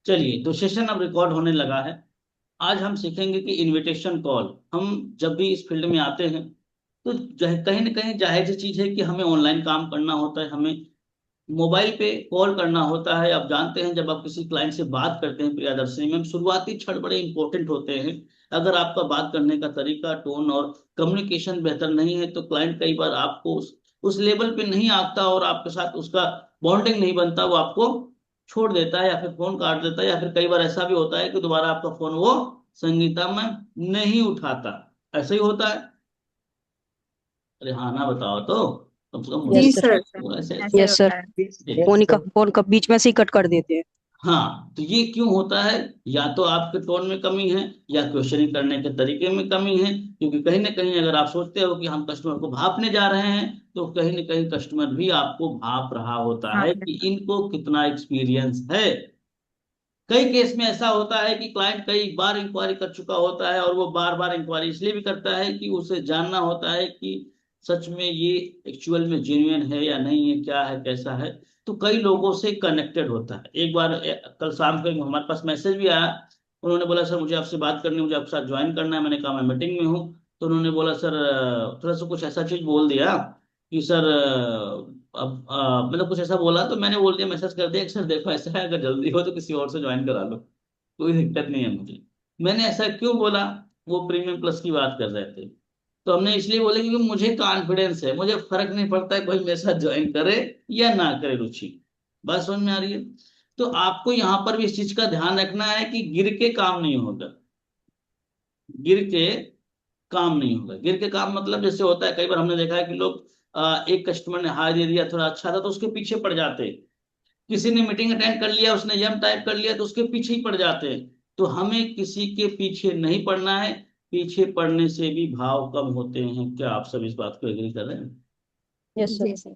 चलिए, तो सेशन अब रिकॉर्ड होने लगा है। आज हम सीखेंगे कि इनविटेशन कॉल, हम जब भी इस फील्ड में आते हैं तो कहीं ना कहीं जाहिर सी चीज है कि हमें ऑनलाइन काम करना होता है, हमें मोबाइल पे कॉल करना होता है। आप जानते हैं, जब आप किसी क्लाइंट से बात करते हैं प्रियदर्शनी में, शुरुआती क्षण बड़े इंपॉर्टेंट होते हैं। अगर आपका बात करने का तरीका, टोन और कम्युनिकेशन बेहतर नहीं है तो क्लाइंट कई बार आपको उस लेवल पे नहीं आता और आपके साथ उसका बॉन्डिंग नहीं बनता, वो आपको छोड़ देता है या फिर फोन काट देता है, या फिर कई बार ऐसा भी होता है कि दोबारा आपका फोन वो संगीता में नहीं उठाता। ऐसा ही होता है। अरे हाँ ना, बताओ तो, कम से कम मुझे जी यस सर। सर। तो ऐसे ऐसे यस सर। होता है। फोन का बीच में से ही कट कर देते हैं। हाँ, तो ये क्यों होता है? या तो आपके टोन में कमी है, या क्वेश्चनिंग करने के तरीके में कमी है। क्योंकि कहीं ना कहीं अगर आप सोचते हो कि हम कस्टमर को भापने जा रहे हैं, तो कहीं ना कहीं कस्टमर भी आपको भाप रहा होता हाँ है कि इनको कितना एक्सपीरियंस है। कई केस में ऐसा होता है कि क्लाइंट कई बार इंक्वायरी कर चुका होता है, और वो बार बार इंक्वायरी इसलिए भी करता है कि उसे जानना होता है कि सच में ये एक्चुअल में जेन्युइन है या नहीं है, क्या है, कैसा है। तो कई लोगों से कनेक्टेड होता है। एक बार कल शाम को हमारे पास मैसेज भी आया। उन्होंने बोला, सर मुझे आपसे बात करनी है, मुझे आपके साथ ज्वाइन करना है। मैंने कहा मैं मीटिंग में हूँ। तो उन्होंने बोला, सर थोड़ा सा कुछ ऐसा चीज बोल दिया कि सर अब मतलब कुछ ऐसा बोला, तो मैंने बोल दिया, मैसेज कर दिया कि सर देखो ऐसा है, अगर जल्दी हो तो किसी और से ज्वाइन करा लो, कोई दिक्कत नहीं है मुझे। मैंने ऐसा क्यों बोला? वो प्रीमियम प्लस की बात कर रहे थे। तो हमने इसलिए बोले क्योंकि मुझे कॉन्फिडेंस है, मुझे फर्क नहीं पड़ता है कोई मेरे साथ ज्वाइन करे या ना करे, रुचि। बात समझ में आ रही है? तो आपको यहाँ पर भी इस चीज का ध्यान रखना है कि गिर के काम नहीं होगा। गिर के काम नहीं होगा। गिर के काम मतलब जैसे होता है, कई बार हमने देखा है कि लोग एक कस्टमर ने हाई दे दिया, थोड़ा अच्छा था, तो उसके पीछे पड़ जाते हैं। किसी ने मीटिंग अटेंड कर लिया, उसने यम टाइप कर लिया, तो उसके पीछे ही पड़ जाते हैं। तो हमें किसी के पीछे नहीं पड़ना है। पीछे पड़ने से भी भाव कम होते हैं। क्या आप सब इस बात को एग्री कर रहे हैं? Yes sir. जी सर।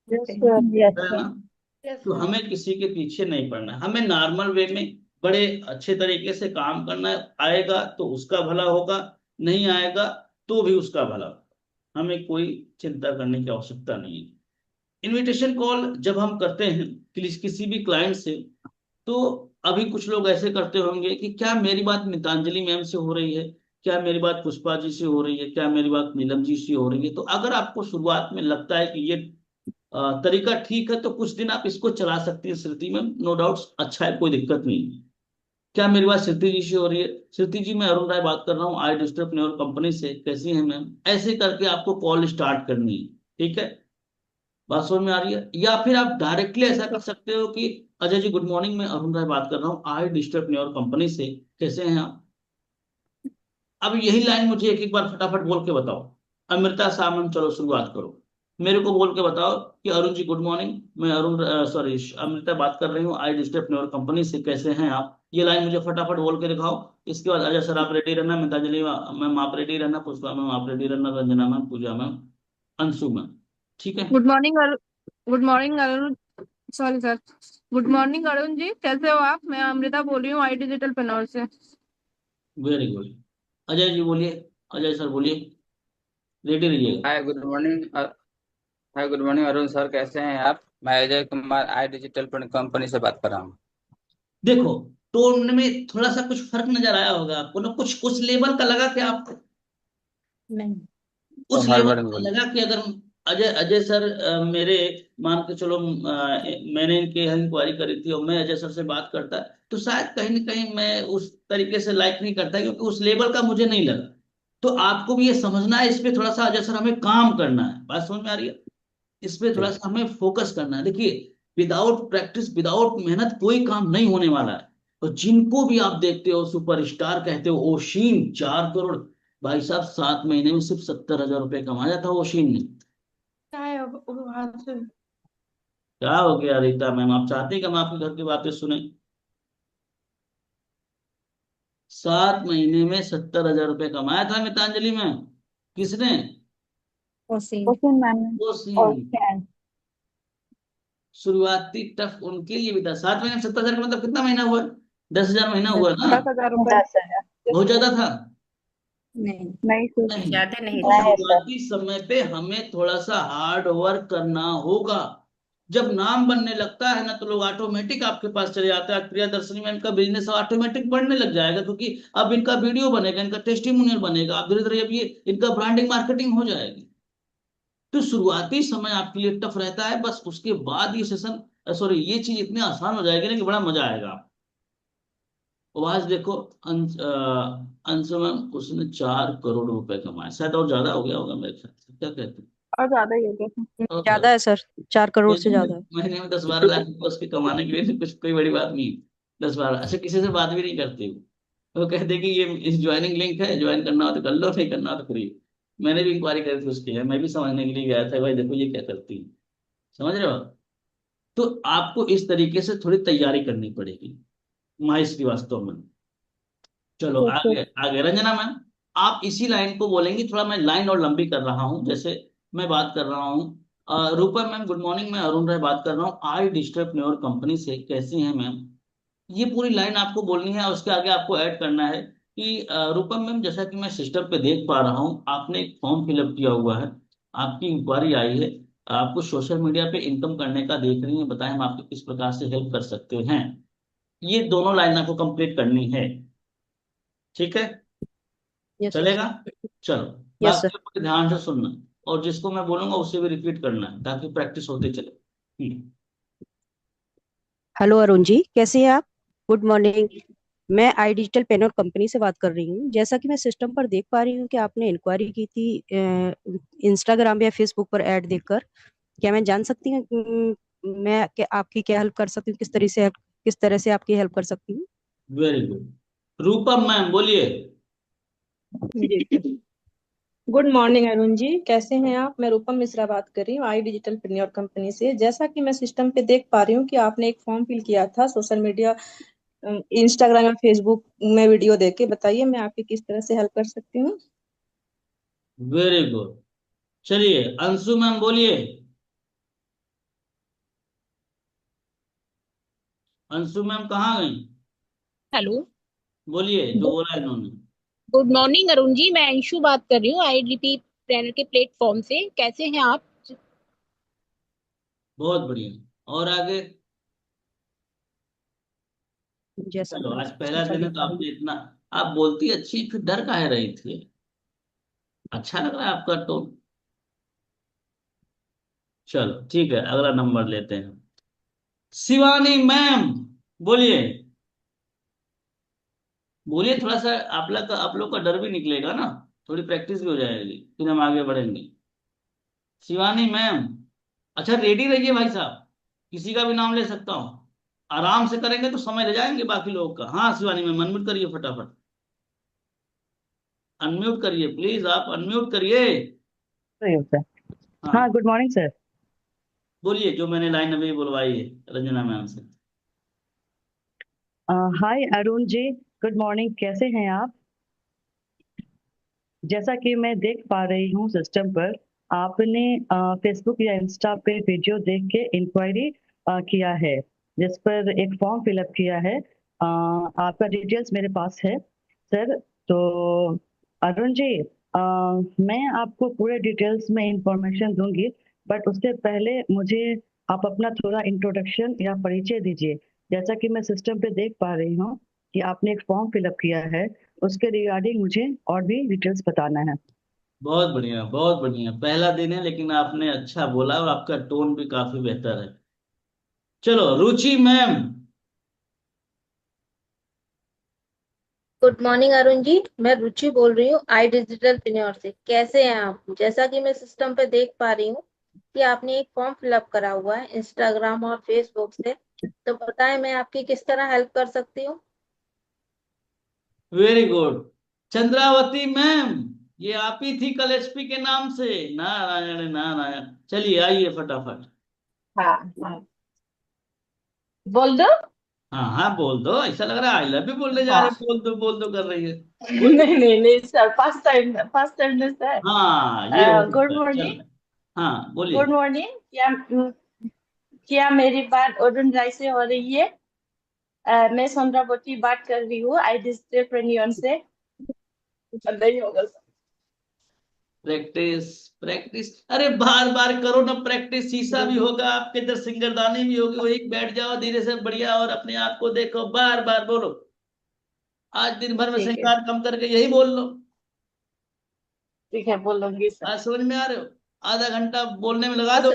यस सर, यस है सर। ना? तो हमें किसी के पीछे नहीं पड़ना है, हमें नॉर्मल वे में बड़े अच्छे तरीके से काम करना है। आएगा तो उसका भला होगा, नहीं आएगा तो भी उसका भला होगा। हमें कोई चिंता करने की आवश्यकता नहीं है। इनविटेशन कॉल जब हम करते हैं किसी भी क्लाइंट से, तो अभी कुछ लोग ऐसे करते होंगे कि क्या मेरी बात मितांजलि मैम से हो रही है, क्या मेरी बात पुष्पा जी से हो रही है, क्या मेरी बात नीलम जी से हो रही है। तो अगर आपको शुरुआत में लगता है कि ये तरीका ठीक है, तो कुछ दिन आप इसको चला सकती हैं श्रुति में, नो डाउट अच्छा है, कोई दिक्कत नहीं है। क्या मेरी बात श्रुति जी से हो रही है? श्रुति जी, मैं अरुण राय बात कर रहा हूँ आई डिस्टर्ब न्योर कंपनी से, कैसी हैं मैम? ऐसे करके आपको कॉल स्टार्ट करनी है। ठीक है? बात समझ में आ रही है? या फिर आप डायरेक्टली ऐसा कर सकते हो कि अजय जी गुड मॉर्निंग, मैं अरुण राय बात कर रहा हूँ आई डिस्टर्ब न्योर कंपनी से, कैसे हैं आप? अब यही लाइन मुझे एक एक बार फटाफट बोल के बताओ। अमृता सामंत, चलो शुरुआत करो। मेरे को बोल के बताओ कि अरुण जी गुड मॉर्निंग, मैं अरुण सॉरी अमृता बात कर रही हूँ आई डिस्टर्ब न्योर कंपनी से, कैसे हैं आप? ये लाइन मुझे फटाफट बोल के दिखाओ। इसके बाद अजय सर आप रेडी रहना, मितांजलि मैम आप रेडी रहना, पुष्पा मैम आप रेडी रहना, Ranjana ma'am, Pooja ma'am, Anshu ma'am. ठीक है? Good morning good morning Arun. Sorry sir. Good morning Arun ji, कैसे हो आप? मैं अमृता बोल रही हूँ आई डिजिटल पनौर से। Very good. अजय जी बोलिए, अजय सर बोलिए, रेडी रहिएगा। Hi good morning. Hi good morning Arun sir, कैसे हैं आप? मैं अजय कुमार आई डिजिटल कंपनी से बात कर रहा हूँ। देखो, टोन में थोड़ा सा कुछ फर्क नजर आया होगा आपको ना, कुछ उस लेवल का लगा कि आपको नहीं। उस हर लेवल बार का बोलिए। लगा कि अगर अजय अजय सर मेरे, मान के चलो मैंने इनके यहाँ इंक्वायरी करी थी और मैं अजय सर से बात करता, तो शायद कहीं ना कहीं मैं उस तरीके से लाइक नहीं करता, क्योंकि उस लेवल का मुझे नहीं लगा। तो आपको भी ये समझना है, इस पे थोड़ा सा अजय सर हमें काम करना है। बात समझ में आ रही है? इस पे थोड़ा ठीक। सा हमें फोकस करना है। देखिए, विदाउट प्रैक्टिस, विदाउट मेहनत कोई काम नहीं होने वाला है। तो जिनको भी आप देखते हो सुपरस्टार कहते हो, ओशिन 4 करोड़, भाई साहब 7 महीने में सिर्फ 70,000 रुपये कमाया था ओशिन ने। क्या है वहां से? क्या हो गया रीता मैम, आप चाहते हैं कि हम आपके घर की बातें सुने? 7 महीने में 70,000 रुपये कमाया था मितांजलि में। किसने? Osin. Okay ma'am. Oshin. Okay. शुरुआती टफ उनके लिए भी था। 7 महीने में 70,000 का मतलब कितना महीना हुआ? 10,000 महीना हुआ ना? 10,000 रुपये। 10,000। बहुत ज्यादा था? नहीं, नहीं सर। नहीं। ज्यादा नहीं तो था। नहीं सर। शुरुआती समय पे हमें थोड़ा सा हार्ड वर्क करना होगा। जब नाम बनने लगता है ना तो लोग ऑटोमेटिक आपके पास चले जाते हैं। प्रियदर्शनी में इनका बिजनेस ऑटोमेटिक बढ़ने लग जाएगा, क्योंकि अब इनका वीडियो बनेगा, इनका टेस्टिमोनियल बनेगा, अब धीरे धीरे अब ये इनका ब्रांडिंग मार्केटिंग हो जाएगी। तो शुरुआती समय आपके लिए टफ रहता है, बस उसके बाद ये सेशन, सॉरी, ये चीज इतनी आसान हो जाएगी ना कि बड़ा मजा आएगा। और आज देखो, अंशु मैम, उसने 4 करोड़ रुपए कमाए, शायद और ज्यादा हो गया होगा मेरे ख्याल से, क्या कहते हैं? और ज्यादा ही हो गया। और ज्यादा है सर, 4 करोड़ से महीने ज्यादा में है। महीने में 10-12 लाख रुपए उसके कमाने के लिए तो कुछ कोई बड़ी बात नहीं है। 10-12, अच्छा, किसी से बात भी नहीं करते वो कहते कि ये ज्वाइनिंग लिंक है, ज्वाइन करना हो तो कर लो, नहीं करना हो तो फ्री। मैंने भी इंक्वायरी करी थी उसकी, है, मैं भी समझने के लिए गया था, भाई देखो ये क्या करती है, समझ रहे हो? तो आपको इस तरीके से थोड़ी तैयारी करनी पड़ेगी माही श्रीवास्तव में। चलो ठीक है। आगे आगे, रंजना मैम, आप इसी लाइन को बोलेंगी, थोड़ा मैं लाइन और लंबी कर रहा हूँ, जैसे मैं बात कर रहा हूँ। रूपा मैम गुड मॉर्निंग, मैं अरुण राय बात कर रहा हूँ आई डिजिटल प्न्योर कंपनी से, कैसी हैं मैम? ये पूरी लाइन आपको बोलनी है, और उसके आगे आपको ऐड करना है कि रूपम मैम, जैसा कि मैं सिस्टम पे देख पा रहा हूँ, आपने एक फॉर्म फिलअप किया हुआ है, आपकी इंक्वायरी आई है, आपको सोशल मीडिया पे इनकम करने का देख रही है, बताएं हम आपको किस प्रकार से हेल्प कर सकते हैं। ये दोनों लाइन आपको कंप्लीट करनी है, ठीक है? Yes sir. चलेगा? चलो, यस सर। बाकी पूरे ध्यान से सुनना, और जिसको मैं बोलूंगा उससे भी रिपीट करना है, ताकि प्रैक्टिस होते चले। हेलो अरुण जी, कैसे हैं आप? Good morning. मैं आई डिजिटल पेनर कंपनी से बात कर रही हूँ। जैसा कि मैं सिस्टम पर देख पा रही हूँ कि आपने इंक्वायरी की थी इंस्टाग्राम या फेसबुक पर ऐड देखकर। क्या मैं जान सकती हूँ मैं आपकी क्या हेल्प कर सकती हूँ, किस तरह से आपकी हेल्प कर सकती हूँ? वेरी गुड, रूपम मैम बोलिए। जी, गुड मॉर्निंग अरुण जी, कैसे हैं आप? मैं रूपम मिश्रा बात कर रही हूँ आई डिजिटल प्रेन्योर कंपनी से। जैसा कि मैं सिस्टम पे देख पा रही हूँ कि आपने एक फॉर्म फिल किया था सोशल मीडिया, इंस्टाग्राम या फेसबुक में वीडियो देख के। बताइए मैं आपकी किस तरह से हेल्प कर सकती हूँ। वेरी गुड, चलिए अंशु मैम बोलिए। अंशु मैम कहाँ गई? हेलो। बोलिए जो बोला इन्होंने। गुड मॉर्निंग अरुण जी, मैं अंशु बात कर रही हूँ आईडीपी ट्रेनर के प्लेटफॉर्म से। कैसे हैं आप? बहुत बढ़िया, और आगे? जैसा कि चलो, मैं आज सिस्टम पहला पर दिन है देख तो पा रही हूँ। आपने इतना, आप बोलती अच्छी, फिर डर काहे रही थी? अच्छा लग रहा है आपका टोन। चलो ठीक है, अगला नंबर लेते हैं। शिवानी मैम बोलिए। बोलिए, थोड़ा सा आप लोग का डर भी निकलेगा ना, थोड़ी प्रैक्टिस भी हो जाएगी, फिर हम आगे बढ़ेंगे। शिवानी मैम, अच्छा रेडी रहिए भाई साहब, किसी का भी नाम ले सकता हूँ, आराम से करेंगे तो समय ले जाएंगे बाकी लोगों का। हाँ शिवानी मैम, अनम्यूट करिए फटाफट, अनम्यूट करिए प्लीज, आप अनम्यूट करिए। सही होता है। हाँ, हाँ गुड मॉर्निंग सर। बोलिए, जो मैंने लाइन अभी बुलवाई है रंजना मैम से। हाय अरुण जी, गुड मॉर्निंग, कैसे हैं आप? जैसा कि मैं देख पा रही हूँ सिस्टम पर, आपने फेसबुक या इंस्टा पे वीडियो देख के इंक्वायरी किया है, जिस पर एक फॉर्म फिलअप किया है। आपका डिटेल्स मेरे पास है सर। तो अरुण जी, मैं आपको पूरे डिटेल्स में इंफॉर्मेशन दूंगी, बट उससे पहले मुझे आप अपना थोड़ा इंट्रोडक्शन या परिचय दीजिए। जैसा कि मैं सिस्टम पे देख पा रही हूँ कि आपने एक फॉर्म फिलअप किया है, उसके रिगार्डिंग मुझे और भी डिटेल्स बताना है। बहुत बढ़िया, बहुत बढ़िया, पहला दिन है लेकिन आपने अच्छा बोला, और आपका टोन भी काफी बेहतर है। चलो रुचि ma'am. Good morning Arun ji, मैं रुचि बोल रही हूँ आई डिजिटल प्रेन्योर से। कैसे हैं आप? जैसा कि मैं सिस्टम पे देख पा रही हूँ कि आपने एक फॉर्म फिलअप करा हुआ है इंस्टाग्राम और फेसबुक से, तो बताएं मैं आपकी किस तरह हेल्प कर सकती हूँ। वेरी गुड, चंद्रावती मैम, ये आप ही थी कल एसपी के नाम से? नारायण नारायण, चलिए आइए फटाफट। हाँ हाँ, बोल दो। हाँ हाँ बोल दो, ऐसा लग रहा है आई लव यू बोलने जा रहे हाँ। हैं, बोल दो कर रही है। बोलिए। नहीं नहीं नहीं सर, फर्स्ट टाइम है सर। हाँ ये हो गुड सकता है, मॉर्निंग। चल। हाँ गुड बोलिए। मॉर्निंग, क्या मेरी बात अरुण राय से हो रही है? मैं चंद्रावती बात कर रही हूँ आई डिजिटल प्रेन्योर से। नहीं होगा सर। प्रैक्टिस प्रैक्टिस, अरे बार बार करो ना प्रैक्टिस, शीशा भी होगा आपके इधर, सिंगरदानी भी होगी, वही बैठ जाओ धीरे से बढ़िया और अपने आप को देखो, बार बार बोलो। आज दिन भर में ठीक है, श्रृंगार कम करके यही बोल लो। ठीक है, बोलूंगी सर। आज समझ में आ रहे हो? आधा घंटा बोलने में लगा दो।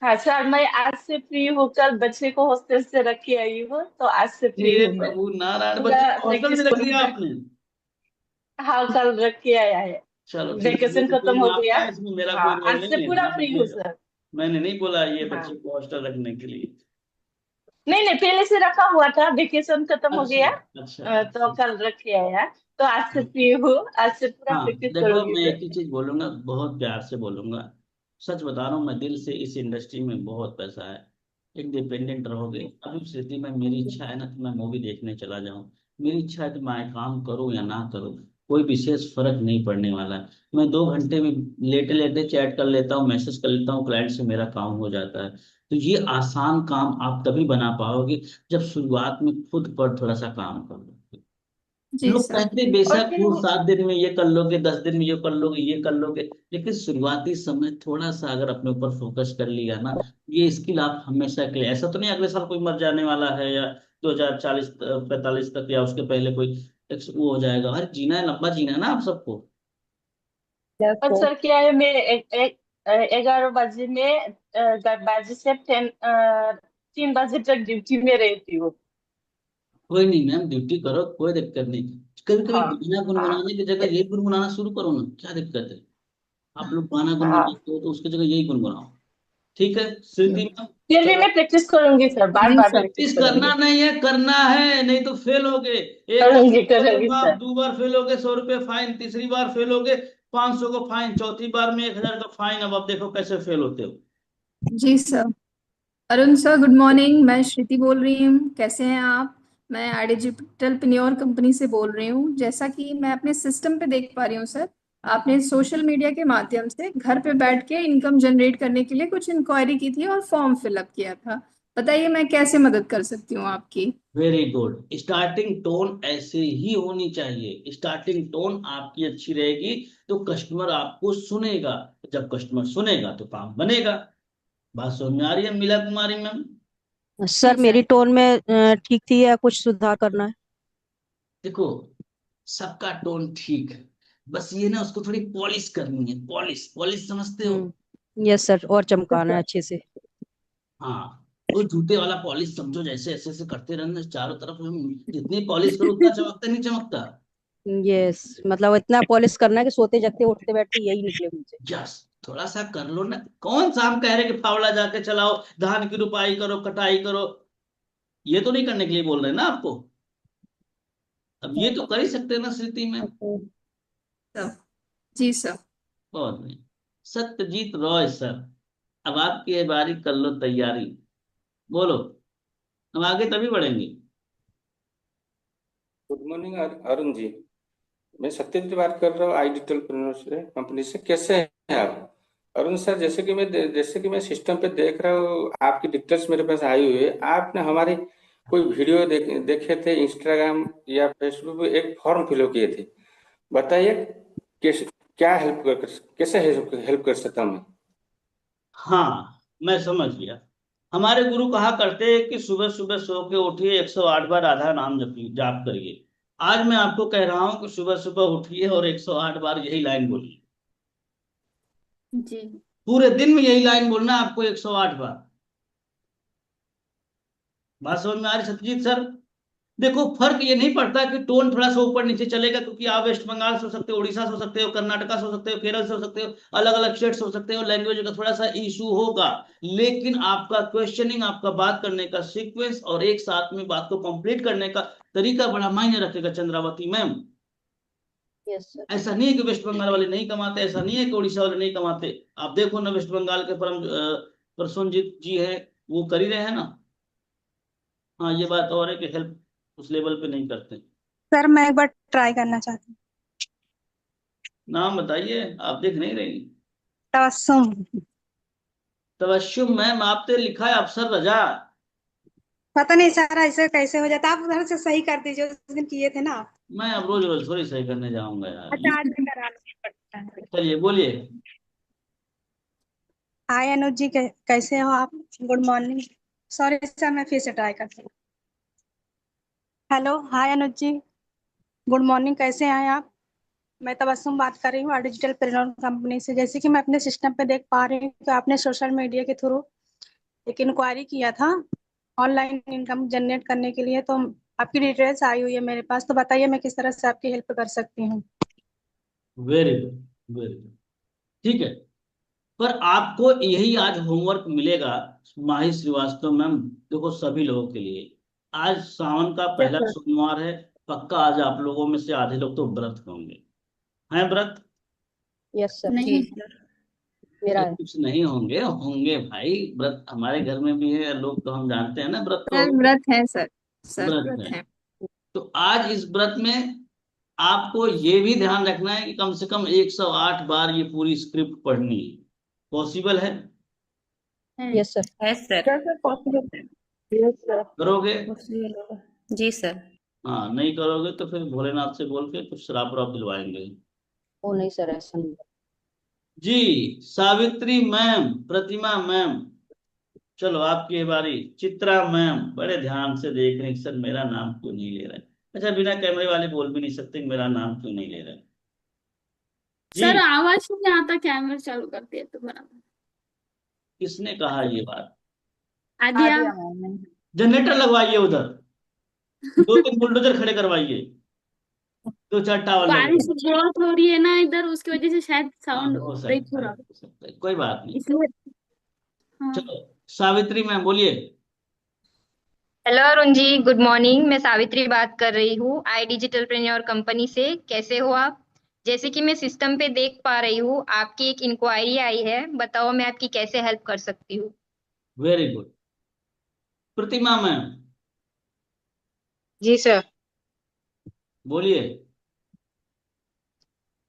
हाँ सर, मैं आज से फ्री हूँ, कल बच्चे को हॉस्टल से रख के आई हूँ, तो आज से फ्री हे हूँ मैं। प्रभु नारायण, पूरा बच्चे को हॉस्टल प्रैक्टिस में रख दिया करूंगी। आपने? हाँ, कल रख के आया है। चलो ठीक है, ये वेकेशन तो खत्म कोई हो गया। आपका है, इसमें मेरा हाँ, कोई रोल आज से नहीं है, पूरा हाँ फ्री हूँ रखिएगा। सर। मैंने नहीं बोला ये हाँ, बच्चे को हॉस्टल रखने के लिए। नहीं नहीं, पहले से रखा हुआ था, वेकेशन खत्म हो अच्छा गया। अच्छा। तो कल रख के आया, तो आज से फ्री हूँ, आज से पूरा हाँ प्रैक्टिस देखो, करूंगी मैं सर। एक ही चीज बोलूंगा, बहुत प्यार से बोलूंगा, सच बता रहा हूँ मैं दिल से, इस इंडस्ट्री में बहुत पैसा है, इंडिपेंडेंट रहोगे। अभी स्थिति में मेरी इच्छा है ना कि मैं मूवी देखने चला जाऊं, मेरी इच्छा है कि मैं काम करूं या ना करूं, कोई विशेष फर्क नहीं पड़ने वाला है। मैं 2 घंटे में लेटे लेटे चैट कर लेता हूँ, मैसेज कर लेता हूँ क्लाइंट से, मेरा काम हो जाता है। तो ये आसान काम आप तभी बना पाओगे जब शुरुआत में खुद पर थोड़ा सा काम करो। जी लोग सर। कहते हैं और बेशक फिर वो 7 दिन में ये कर लोगे, 10 दिन में ये कर लोगे, ये कर लोगे, लेकिन शुरुआती समय थोड़ा सा अगर अपने ऊपर फोकस कर लिया ना, ये स्किल आप हमेशा के लिए, ऐसा तो नहीं अगले साल कोई मर जाने वाला है या 2040 45 तक या उसके पहले कोई वो हो जाएगा, हर जीना है, लंबा जीना है ना आप सबको। और सर क्या है, मैं 11 बजे में 10 बजे से 3 बजे तक ड्यूटी में रहती हूँ। कोई नहीं मैम, ड्यूटी करो, कोई दिक्कत नहीं। कभी कभी हाँ, गाना हाँ, गुनगुनाने की जगह यही गुनगुनाना शुरू करो ना, क्या दिक्कत है? आप लोग गाना हाँ। गुनगुनाते हो तो उसकी जगह यही गुनगुनाओ। ठीक है श्रुति मैम, फिर भी चलो। मैं प्रैक्टिस करूंगी सर, बार जी बार सर। प्रैक्टिस प्रैक्टिस करना करूंगी। नहीं है, करना है, नहीं तो फेल होगे। एक बार करूंगी, फेल होगे करूंगी बाप, सर। 2 बार फेल होगे 100 रुपये फाइन, तीसरी बार फेल होगे 500 को फाइन, चौथी बार में 1000 का फाइन। अब आप देखो कैसे फेल होते हो। जी sir. Arun sir, good morning, मैं श्रुति बोल रही हूँ, कैसे हैं आप? मैं आई डिजिटल पिन्योर कंपनी से बोल रही हूँ। जैसा कि मैं अपने सिस्टम पे देख पा रही हूँ सर, आपने सोशल मीडिया के माध्यम से घर पे बैठ के इनकम जनरेट करने के लिए कुछ इंक्वायरी की थी और फॉर्म फिलअप किया था। बताइए मैं कैसे मदद कर सकती हूँ आपकी? वेरी गुड, स्टार्टिंग टोन ऐसे ही होनी चाहिए, स्टार्टिंग टोन आपकी अच्छी रहेगी तो कस्टमर आपको सुनेगा, जब कस्टमर सुनेगा तो काम बनेगा। बात समझ में आ रही है मीला कुमारी मैम? सर जी मेरी सर। टोन में ठीक थी या कुछ सुधार करना है? देखो, सबका टोन ठीक है, बस ये ना उसको थोड़ी पॉलिश करनी है, पॉलिश पॉलिश समझते हो? यस सर, और चमकाना है अच्छे से। हाँ, वो जूते वाला पॉलिश समझो, जैसे ऐसे ऐसे करते रहना चारों तरफ, हम जितनी पॉलिश करो उतना चमकता नहीं चमकता। यस, मतलब इतना पॉलिश करना है कि सोते जगते उठते बैठते यही निकले मुझसे। यस, थोड़ा सा कर लो ना, कौन सा हम कह रहे कि फावड़ा जाके चलाओ, धान की रुपाई करो, कटाई करो, ये तो नहीं करने के लिए बोल रहे ना आपको। अब ये तो कर ही सकते हैं ना स्थिति में। सर। जी सर। बहुत नहीं, सत्यजीत रॉय सर, अब आपकी है बारी, कर लो तैयारी, बोलो, हम आगे तभी बढ़ेंगे। Good morning Arun ji. मैं सत्यजीत बात कर रहा हूँ आई डिजिटल से कंपनी से। कैसे हैं आप अरुण सर? जैसे कि मैं सिस्टम पे देख रहा हूँ, आपकी डिटेल्स मेरे पास आई हुई है। आपने हमारी कोई वीडियो देखे थे इंस्टाग्राम या फेसबुक पे, एक फॉर्म फिल किए थे। बताइए कैसे, क्या कैसे हेल्प कर सकता हूँ मैं? हाँ मैं समझ गया। हमारे गुरु कहा करते हैं कि सुबह सुबह सो के उठिए, 108 बार आधा नाम जाप करिए। आज मैं आपको कह रहा हूं कि सुबह सुबह उठिए और 108 बार यही लाइन बोलिए। जी। पूरे दिन में यही लाइन बोलना है आपको 108 बार। बात समझ में आ रही सत्यजीत सर? देखो, फर्क ये नहीं पड़ता कि टोन थोड़ा सा ऊपर नीचे चलेगा, क्योंकि आप वेस्ट बंगाल से हो सकते हो, उड़ीसा से हो सकते हो, कर्नाटका से हो सकते हो, केरल से हो सकते हो, अलग अलग स्टेट से हो सकते हो, लैंग्वेज का थोड़ा सा इशू होगा, लेकिन आपका क्वेश्चनिंग, आपका बात करने का सीक्वेंस और एक साथ में बात को कंप्लीट करने का तरीका बड़ा मायने रखेगा चंद्रावती मैम। Yes sir. ऐसा नहीं है कि वेस्ट बंगाल वाले नहीं कमाते, ऐसा नहीं है कि उड़ीसा वाले नहीं कमाते। आप देखो ना, वेस्ट बंगाल के परम प्रसन्नजीत जी है, वो कर ही रहे हैं ना। हाँ ये बात और है कि हेल्प उस लेवल पे नहीं करते। सर मैं एक बार ट्राई करना चाहती हूँ। नाम बताइए, आप देख नहीं रही? तबस्सुम। तबस्सुम मैम, आपने लिखा है अफसर रजा। पता नहीं सर ऐसे कैसे हो जाता, आप उधर से सही कर दीजिए, उस दिन किए थे ना आप। मैं अब रोज रोज थोड़ी सही करने जाऊंगा यार, अच्छा आज भी करा लो। चलिए बोलिए। हाय अनुज जी, कैसे हो आप? Good morning. सॉरी सर, मैं फिर से ट्राई करती हूँ। हेलो, हाय अनुज जी, गुड मॉर्निंग, कैसे हैं आप? मैं तबस्सुम बात कर रही हूँ डिजिटल पेरिनोर कंपनी से। जैसे कि मैं अपने सिस्टम पे देख पा रही हूँ कि आपने सोशल मीडिया के थ्रू एक इंक्वायरी किया था ऑनलाइन इनकम जनरेट करने के लिए। तो आपकी डिटेल्स आई हुई है मेरे पास, तो बताइए मैं किस तरह से आपकी हेल्प कर सकती हूँ। Very good, very good. ठीक है, पर आपको यही आज होमवर्क मिलेगा माही श्रीवास्तव मैम। देखो सभी लोगों के लिए आज सावन का यस पहला सर। सोमवार है। पक्का आज आप लोगों में से आधे लोग तो व्रत होंगे। हैं व्रत? Yes sir. नहीं मेरा अरे है। कुछ नहीं होंगे, होंगे भाई। व्रत हमारे घर में भी है, लोग तो हम जानते हैं ना व्रत तो सर, व्रत है सर। सर, व्रत व्रत है। है। तो आज इस व्रत में आपको ये भी ध्यान रखना है कि कम से कम 108 बार ये पूरी स्क्रिप्ट पढ़नी है। पॉसिबल है? Yes sir. है सर। सर सर पॉसिबल है। Yes sir. करोगे? पॉसिबल होगा जी सर। हाँ, नहीं करोगे तो फिर भोलेनाथ से बोल के कुछ श्राप व्राप दिलवाएंगे। ओ नहीं सर, ऐसा नहीं। जी, सावित्री मैम, प्रतिमा मैम, चलो आपकी बारी। चित्रा मैम बड़े ध्यान से देख रहे हैं कि सर मेरा नाम क्यों नहीं ले रहे हैं। अच्छा, बिना कैमरे वाले बोल भी नहीं सकते कि मेरा नाम क्यों नहीं ले रहे हैं। सर जी, आवाज नहीं आता, कैमरा चालू करते हैं तो बराबर। किसने कहा ये बात? आदिया। आदिया मैम। जनरेटर लगवाइए उधर, 2-3 बुलडोजर खड़े करवाइए, 2-4 टावर बारिश लगवाइए। बहुत हो रही है ना इधर, उसकी वजह से शायद हाँ, साउंड हो ब्रेक हो सकता है, रहा, हो सकता है, कोई बात नहीं। इसलिए। हाँ। चलो सावित्री मैम बोलिए। Hello Arun ji, good morning. मैं सावित्री बात कर रही हूँ आई डिजिटल प्रेन्योर कंपनी से। कैसे हो आप? जैसे कि मैं सिस्टम पे देख पा रही हूँ आपकी एक इंक्वायरी आई है, बताओ मैं आपकी कैसे हेल्प कर सकती हूँ। Very good. प्रतिमा मैम जी सर। बोलिए।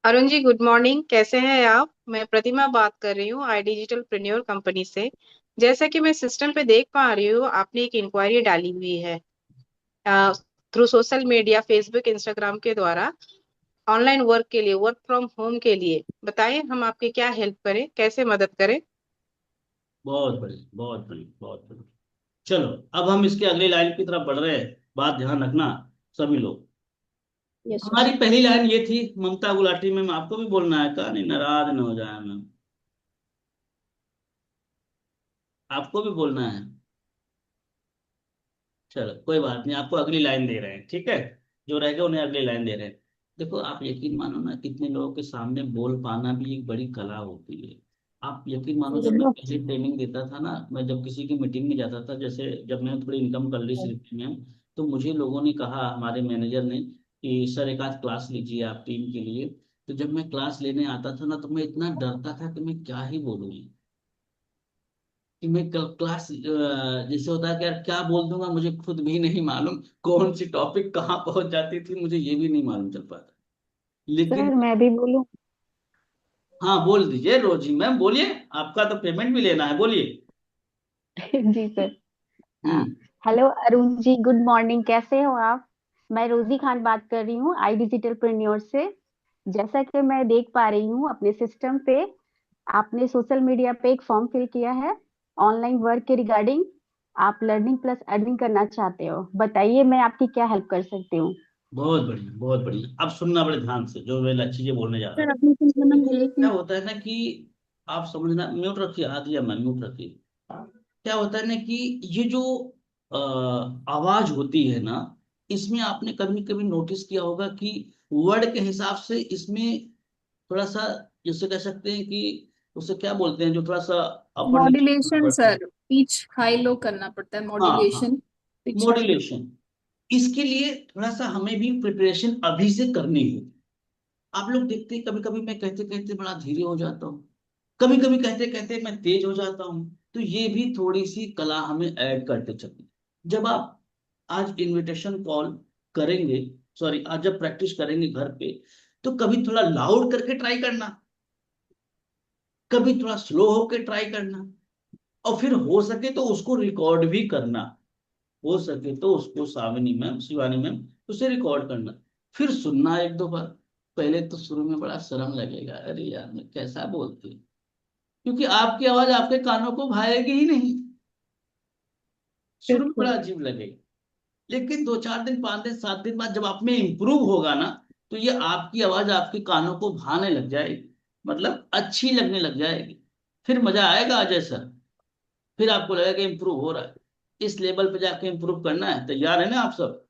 अरुण जी गुड मॉर्निंग, कैसे हैं आप? मैं प्रतिमा बात कर रही हूँ आई डिजिटल प्रेन्योर कंपनी से। जैसा कि मैं सिस्टम पे देख पा रही हूँ आपने एक इंक्वायरी डाली हुई है through social media, Facebook, Instagram के द्वारा ऑनलाइन वर्क के लिए, वर्क फ्रॉम होम के लिए। बताइए हम आपकी क्या हेल्प करें, कैसे मदद करें? बहुत बढ़िया, बहुत बढ़िया, बहुत बढ़िया। चलो अब हम इसके अगली लाइन की तरफ बढ़ रहे हैं। बात ध्यान रखना सभी लोग। यस हमारी पहली लाइन ये थी, ममता गुलाटी मैम आपको भी बोलना है, कहा नहीं नाराज न हो जाए मैम, आपको भी बोलना है। चलो कोई बात नहीं, आपको अगली लाइन दे रहे हैं, ठीक है। जो रह गए उन्हें अगली लाइन दे रहे हैं। देखो आप यकीन मानो ना, कितने लोगों के सामने बोल पाना भी एक बड़ी कला होती है। आप यकीन मानो, जब मैं पहले ट्रेनिंग देता था ना, मैं जब किसी की मीटिंग में जाता था, जैसे जब मैंने थोड़ी इनकम कर ली सिर्फ में, तो मुझे लोगों ने कहा, हमारे मैनेजर ने, कि सर एक आध क्लास लीजिए आप टीम के लिए। तो जब मैं क्लास लेने आता था ना, तो मैं इतना डरता था कि मैं क्या ही बोलूँ, कि मैं क्लास जैसे होता है कि यार क्या बोल दूंगा, मुझे खुद भी नहीं मालूम कौन सी टॉपिक कहाँ पहुंच जाती थी, मुझे ये भी नहीं मालूम चल पाता। लेकिन सर मैं भी बोलूं? हाँ, बोल दीजिए रोजी मैम, बोलिए। आपका तो पेमेंट भी लेना है, बोलिए। जी सर। हम्म। Hello Arun ji, good morning, कैसे हो आप? मैं रोजी खान बात कर रही हूँ आई डिजिटल प्रेन्योर से। जैसा कि मैं देख पा रही हूँ अपने सिस्टम पे, आपने सोशल मीडिया पे एक फॉर्म फिल किया है ऑनलाइन वर्क के रिगार्डिंग। आप लर्निंग प्लस अर्निंग करना चाहते हो, बताइए मैं आपकी क्या हेल्प कर सकती हूँ। बहुत बढ़िया, बहुत बढ़िया। अब सुनना बड़े ध्यान से जो मैं चीजें बोलने जा रहा सर हूँ। अपनी देखो एक क्या होता है ना कि आप समझना, म्यूट रखिए, आदिया मैम म्यूट रखिए। क्या होता है ना कि ये जो आवाज होती है ना, इसमें आपने कभी कभी नोटिस किया होगा कि वर्ड के हिसाब से इसमें थोड़ा सा, जैसे कह सकते हैं कि उसे क्या बोलते हैं, जो थोड़ा सा अपर नीचे करना मॉड्यूलेशन पड़ता है। सर, पिच हाई लो करना पड़ता है, हाँ हाँ, modulation, pitch high low. Modulation. इसके लिए थोड़ा सा हमें भी प्रिपरेशन अभी से करनी होगी। आप लोग देखते हैं कभी कभी मैं कहते कहते बड़ा धीरे हो जाता हूँ, कभी कभी कहते कहते मैं तेज हो जाता हूँ। तो ये भी थोड़ी सी कला हमें ऐड करते चलिए। जब आप आज इनविटेशन कॉल करेंगे, सॉरी आज जब प्रैक्टिस करेंगे घर पे, तो कभी थोड़ा लाउड करके ट्राई करना, कभी थोड़ा स्लो होके ट्राई करना, और फिर हो सके तो उसको रिकॉर्ड भी करना। हो सके तो उसको शिवानी मैम उसे रिकॉर्ड करना, फिर सुनना 1-2 बार। पहले तो शुरू में बड़ा शर्म लगेगा, अरे यार मैं कैसा बोलती, क्योंकि आपकी आवाज आपके कानों को भाएगी ही नहीं। शुरू में बड़ा अजीब लगेगा, लेकिन 2 4 दिन 5 दिन 7 दिन बाद जब आप में इम्प्रूव होगा ना, तो ये आपकी आवाज आपके कानों को भाने लग जाएगी, मतलब अच्छी लगने लग जाएगी। फिर मजा आएगा अजय सर, फिर आपको लगेगा कि इम्प्रूव हो रहा है। इस लेवल पे जाके इम्प्रूव करना है, तैयार है ना आप सब?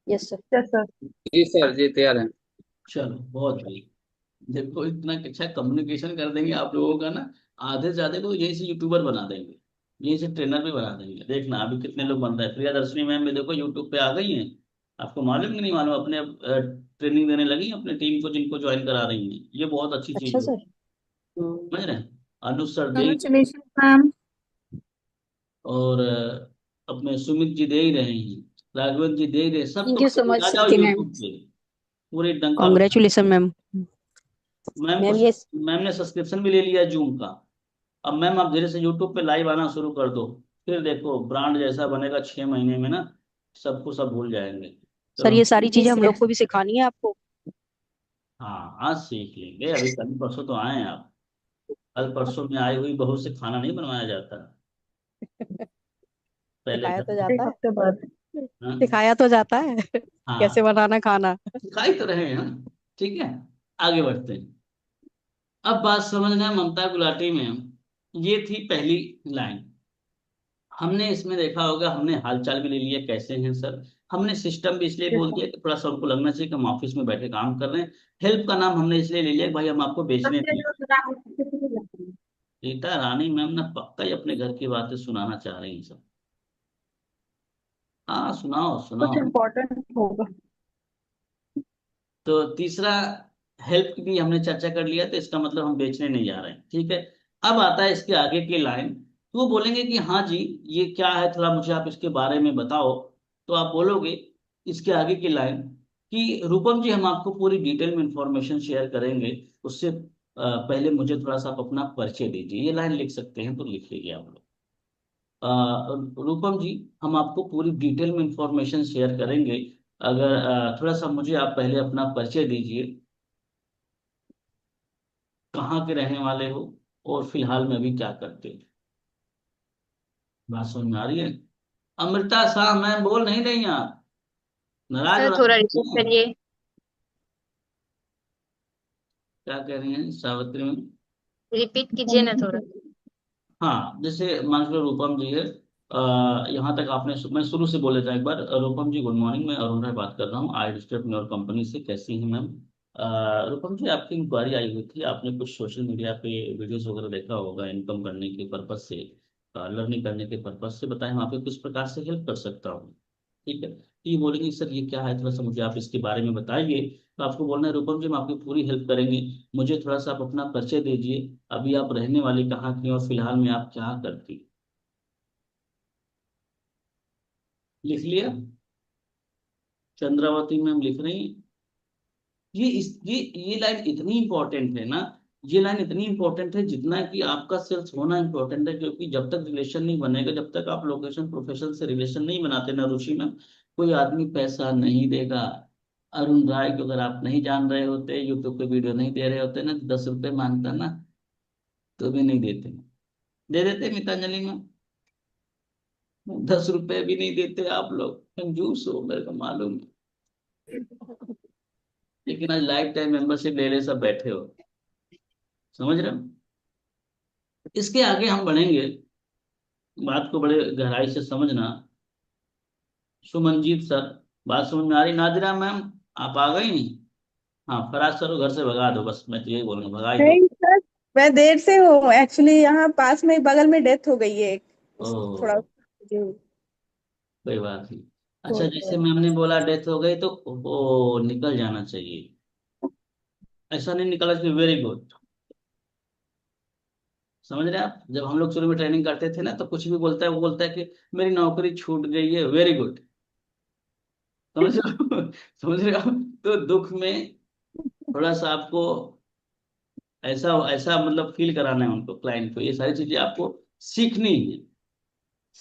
Yes sir. Yes sir. जी सर, जी तैयार है। चलो बहुत बढ़िया। देखो इतना अच्छा कम्युनिकेशन कर देंगे आप लोगों का ना, आधे से ज्यादा को यही से यूट्यूबर बना देंगे, यही से ट्रेनर भी बना देंगे। देखना अभी कितने लोग बन रहे हैं। प्रियदर्शनी मैम भी देखो यूट्यूब पे आ गई हैं, आपको मालूम कि नहीं मालूम, अपने ट्रेनिंग देने लगी हैं अपने टीम को, जिनको ज्वाइन करा रही हैं। ये बहुत अच्छी चीज अच्छा है, सर। समझ रहे हैं? अनुज सर दे, Congratulations, मैम। और अपने सुमित जी दे ही रहे हैं, राघवन जी दे ही रहे, थैंक यू सो सबको मच आ जाओ श्रुति मैम। यूट्यूब पे, पूरे डंका बजा। Congratulation ma'am. मैम को मैम ये मैम ने सब्सक्रिप्शन भी ले लिया जूम का। अब मैम आप धीरे से यूट्यूब पे लाइव आना शुरू कर दो, फिर देखो ब्रांड जैसा बनेगा 6 महीने में ना, सबको सब भूल जाएंगे। सर चलो, ये सारी चीजें हम लोग को भी सिखानी है आपको। हाँ आज सीख लेंगे, अभी कल परसों तो आए हैं आप, कल परसों में आई हुई बहू से खाना नहीं बनवाया जाता, पहले सिखाया घर तो में। एक जाता हफ्ते बाद। है। हाँ सिखाया तो जाता है कैसे हाँ, बनाना खाना। सिखा ही तो रहे हैं हम। ठीक है, आगे बढ़ते हैं। अब बात समझना ममता गुलाटी में, ये थी पहली लाइन। हमने इसमें देखा होगा, हमने हालचाल भी ले लिया कैसे हैं सर, हमने सिस्टम भी इसलिए बोल दिया कि थोड़ा सा उनको लगना चाहिए कि हम ऑफिस में बैठे काम कर रहे हैं। हेल्प का नाम हमने इसलिए ले लिया कि भाई हम आपको बेचने नहीं। रीता रानी मैम ना पक्का ही अपने घर की बातें सुनाना चाह रही हैं सब। हाँ सुनाओ कुछ सुनाओ। इम्पोर्टेंट होगा। तो तीसरा, हेल्प की भी हमने चर्चा कर लिया, तो इसका मतलब हम बेचने नहीं जा रहे हैं। ठीक है, अब आता है इसके आगे की लाइन, तो वो बोलेंगे कि हाँ जी ये क्या है, थोड़ा मुझे आप इसके बारे में बताओ। तो आप बोलोगे इसके आगे की लाइन कि रूपम जी हम आपको पूरी डिटेल में इंफॉर्मेशन शेयर करेंगे, उससे पहले मुझे थोड़ा सा आप अपना परिचय दीजिए। ये लाइन लिख सकते हैं तो लिख लीजिए आप लोग। रूपम जी हम आपको पूरी डिटेल में इंफॉर्मेशन शेयर करेंगे, अगर थोड़ा सा मुझे आप पहले अपना परिचय दीजिए, कहाँ के रहने वाले हो और फिलहाल में अभी क्या करते हो। बात समझ में आ रही है? अमृता शाह मैम बोल नहीं रही हैं आप, नाराज सर हो थोड़ा रही रिपीट हैं? करिए। क्या कह रही हैं सावित्री में? रिपीट कीजिए ना थोड़ा। हाँ जैसे मान लो रूपम जी है, यहाँ तक आपने, मैं शुरू से बोल देता हूं एक बार। रूपम जी गुड मॉर्निंग, मैं अरुण राय बात कर रहा हूँ आई डिस्ट्रिक्ट कंपनी से, कैसी हैं मैम? रूपम जी आपकी इंक्वायरी आई हुई थी, आपने कुछ सोशल मीडिया पे वीडियोस वगैरह देखा होगा इनकम करने के पर्पज से, लर्निंग करने के पर्पज से, बताएं मैं आपको किस प्रकार से हेल्प कर सकता हूँ। ठीक है, तो ये बोलेंगे सर ये क्या है, थोड़ा सा मुझे आप इसके बारे में बताइए। तो आपको बोलना है रूपम जी हम आपकी पूरी हेल्प करेंगे, मुझे थोड़ा सा आप अपना परिचय दीजिए, अभी आप रहने वाली कहाँ की और फिलहाल में आप क्या करती। लिख लिया? चंद्रावती मैम लिख रही हैं। ये लाइन इतनी इंपॉर्टेंट है ना, ये लाइन इतनी इंपॉर्टेंट है जितना कि आपका सेल्स होना इंपॉर्टेंट है, क्योंकि जब तक रिलेशन नहीं बनेगा, जब तक आप लोकेशन प्रोफेशन से रिलेशन नहीं बनाते ना रुचि में, कोई आदमी पैसा नहीं देगा। अरुण राय को अगर आप नहीं जान रहे होते, यूट्यूब पे वीडियो नहीं दे रहे होते ना, 10 रुपए मांगता ना, तो भी नहीं देते। दे देते मितांजलि में? 10 रुपए भी नहीं देते आप लोग, कंजूस हो मेरे को मालूम है। लेकिन आज लाइफ टाइम मेंबरशिप ले ले सब बैठे हो, समझ रहे हो? इसके आगे हम बढ़ेंगे, बात को बड़े गहराई से समझना। सुमनजीत सर, बात समझ में आ रही? नादिरा मैम आप आ गई? हाँ फराज सर को घर से भगा दो, बस मैं तो यही बोलूंगा, भगा ही दो। नहीं सर, मैं देर से हूँ एक्चुअली, यहाँ पास में बगल में डेथ हो गई है एक, ओ थोड़ा जी। कोई बात नहीं। अच्छा जैसे तो मैम ने बोला डेथ हो गई तो वो निकल जाना चाहिए, ऐसा नहीं निकला चाहिए, वेरी गुड। समझ रहे हैं आप? जब हम लोग शुरू में ट्रेनिंग करते थे ना, तो कुछ भी बोलता है वो बोलता है कि मेरी नौकरी छूट गई है, वेरी गुड। समझ रहे हो? समझ रहे हो? तो दुख में थोड़ा सा आपको ऐसा ऐसा मतलब फील कराना है उनको, क्लाइंट को, ये सारी चीजें आपको सीखनी है।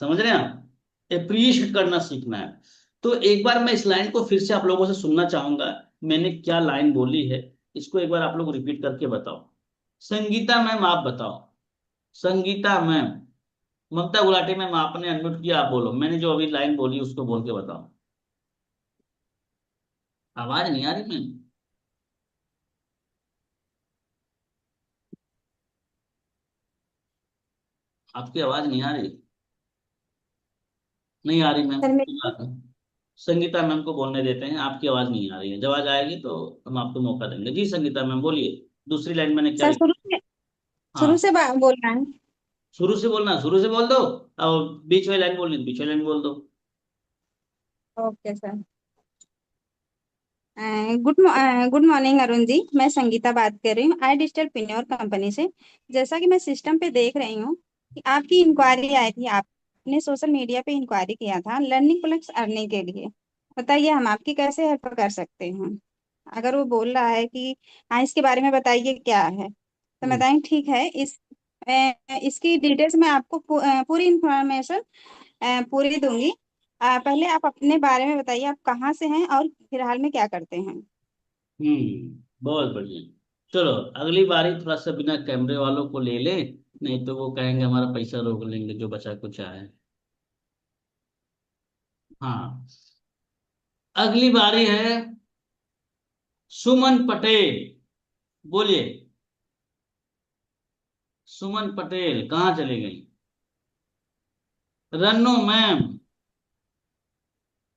समझ रहे हैं आप? अप्रिशिएट करना सीखना है। तो एक बार मैं इस लाइन को फिर से आप लोगों से सुनना चाहूंगा मैंने क्या लाइन बोली है, इसको एक बार आप लोग रिपीट करके बताओ। संगीता मैम आप बताओ। संगीता मैम। ममता गुलाटी मैम आपने अनम्यूट किया, आप बोलो, मैंने जो अभी लाइन बोली उसको बोल के बताओ। आवाज नहीं आ रही मैम? आपकी आवाज नहीं आ रही? नहीं आ रही मैम? सर कोई बात नहीं। संगीता मैम को बोलने देते हैं, आपकी आवाज नहीं आ रही है, जब आवाज आएगी तो हम आपको मौका देंगे। जी संगीता मैम बोलिए, दूसरी लाइन मैंने क्या सर लिखी? शुरू हाँ, से बोलना है। शुरू से बोलना, शुरू से बोल दो। और बीच में लाइन बोलनी, बीच में लाइन बोल दो। Okay sir. Good morning Arun ji, मैं संगीता बात कर रही हूँ आई डिजिटल पिन्योर कंपनी से। जैसा कि मैं सिस्टम पे देख रही हूँ कि आपकी इंक्वायरी आई थी, आपने सोशल मीडिया पे इंक्वायरी किया था लर्निंग प्लस अर्निंग के लिए। बताइए हम आपकी कैसे हेल्प कर सकते हैं। अगर वो बोल रहा है कि हाँ इसके बारे में बताइए क्या है, तो बताएं ठीक है। इसकी डिटेल्स मैं आपको पूरी इंफॉर्मेशन पूरी दूंगी। पहले आप अपने बारे में बताइए, आप कहाँ से हैं और फिलहाल में क्या करते हैं। बहुत बढ़िया। चलो अगली बारी थोड़ा सा बिना कैमरे वालों को ले ले, नहीं तो वो कहेंगे हमारा पैसा रोक लेंगे जो बचा कुछ है। हाँ, अगली बारी है सुमन पटेल। बोलिए। सुमन पटेल कहाँ चली गई? रन्नू मैम,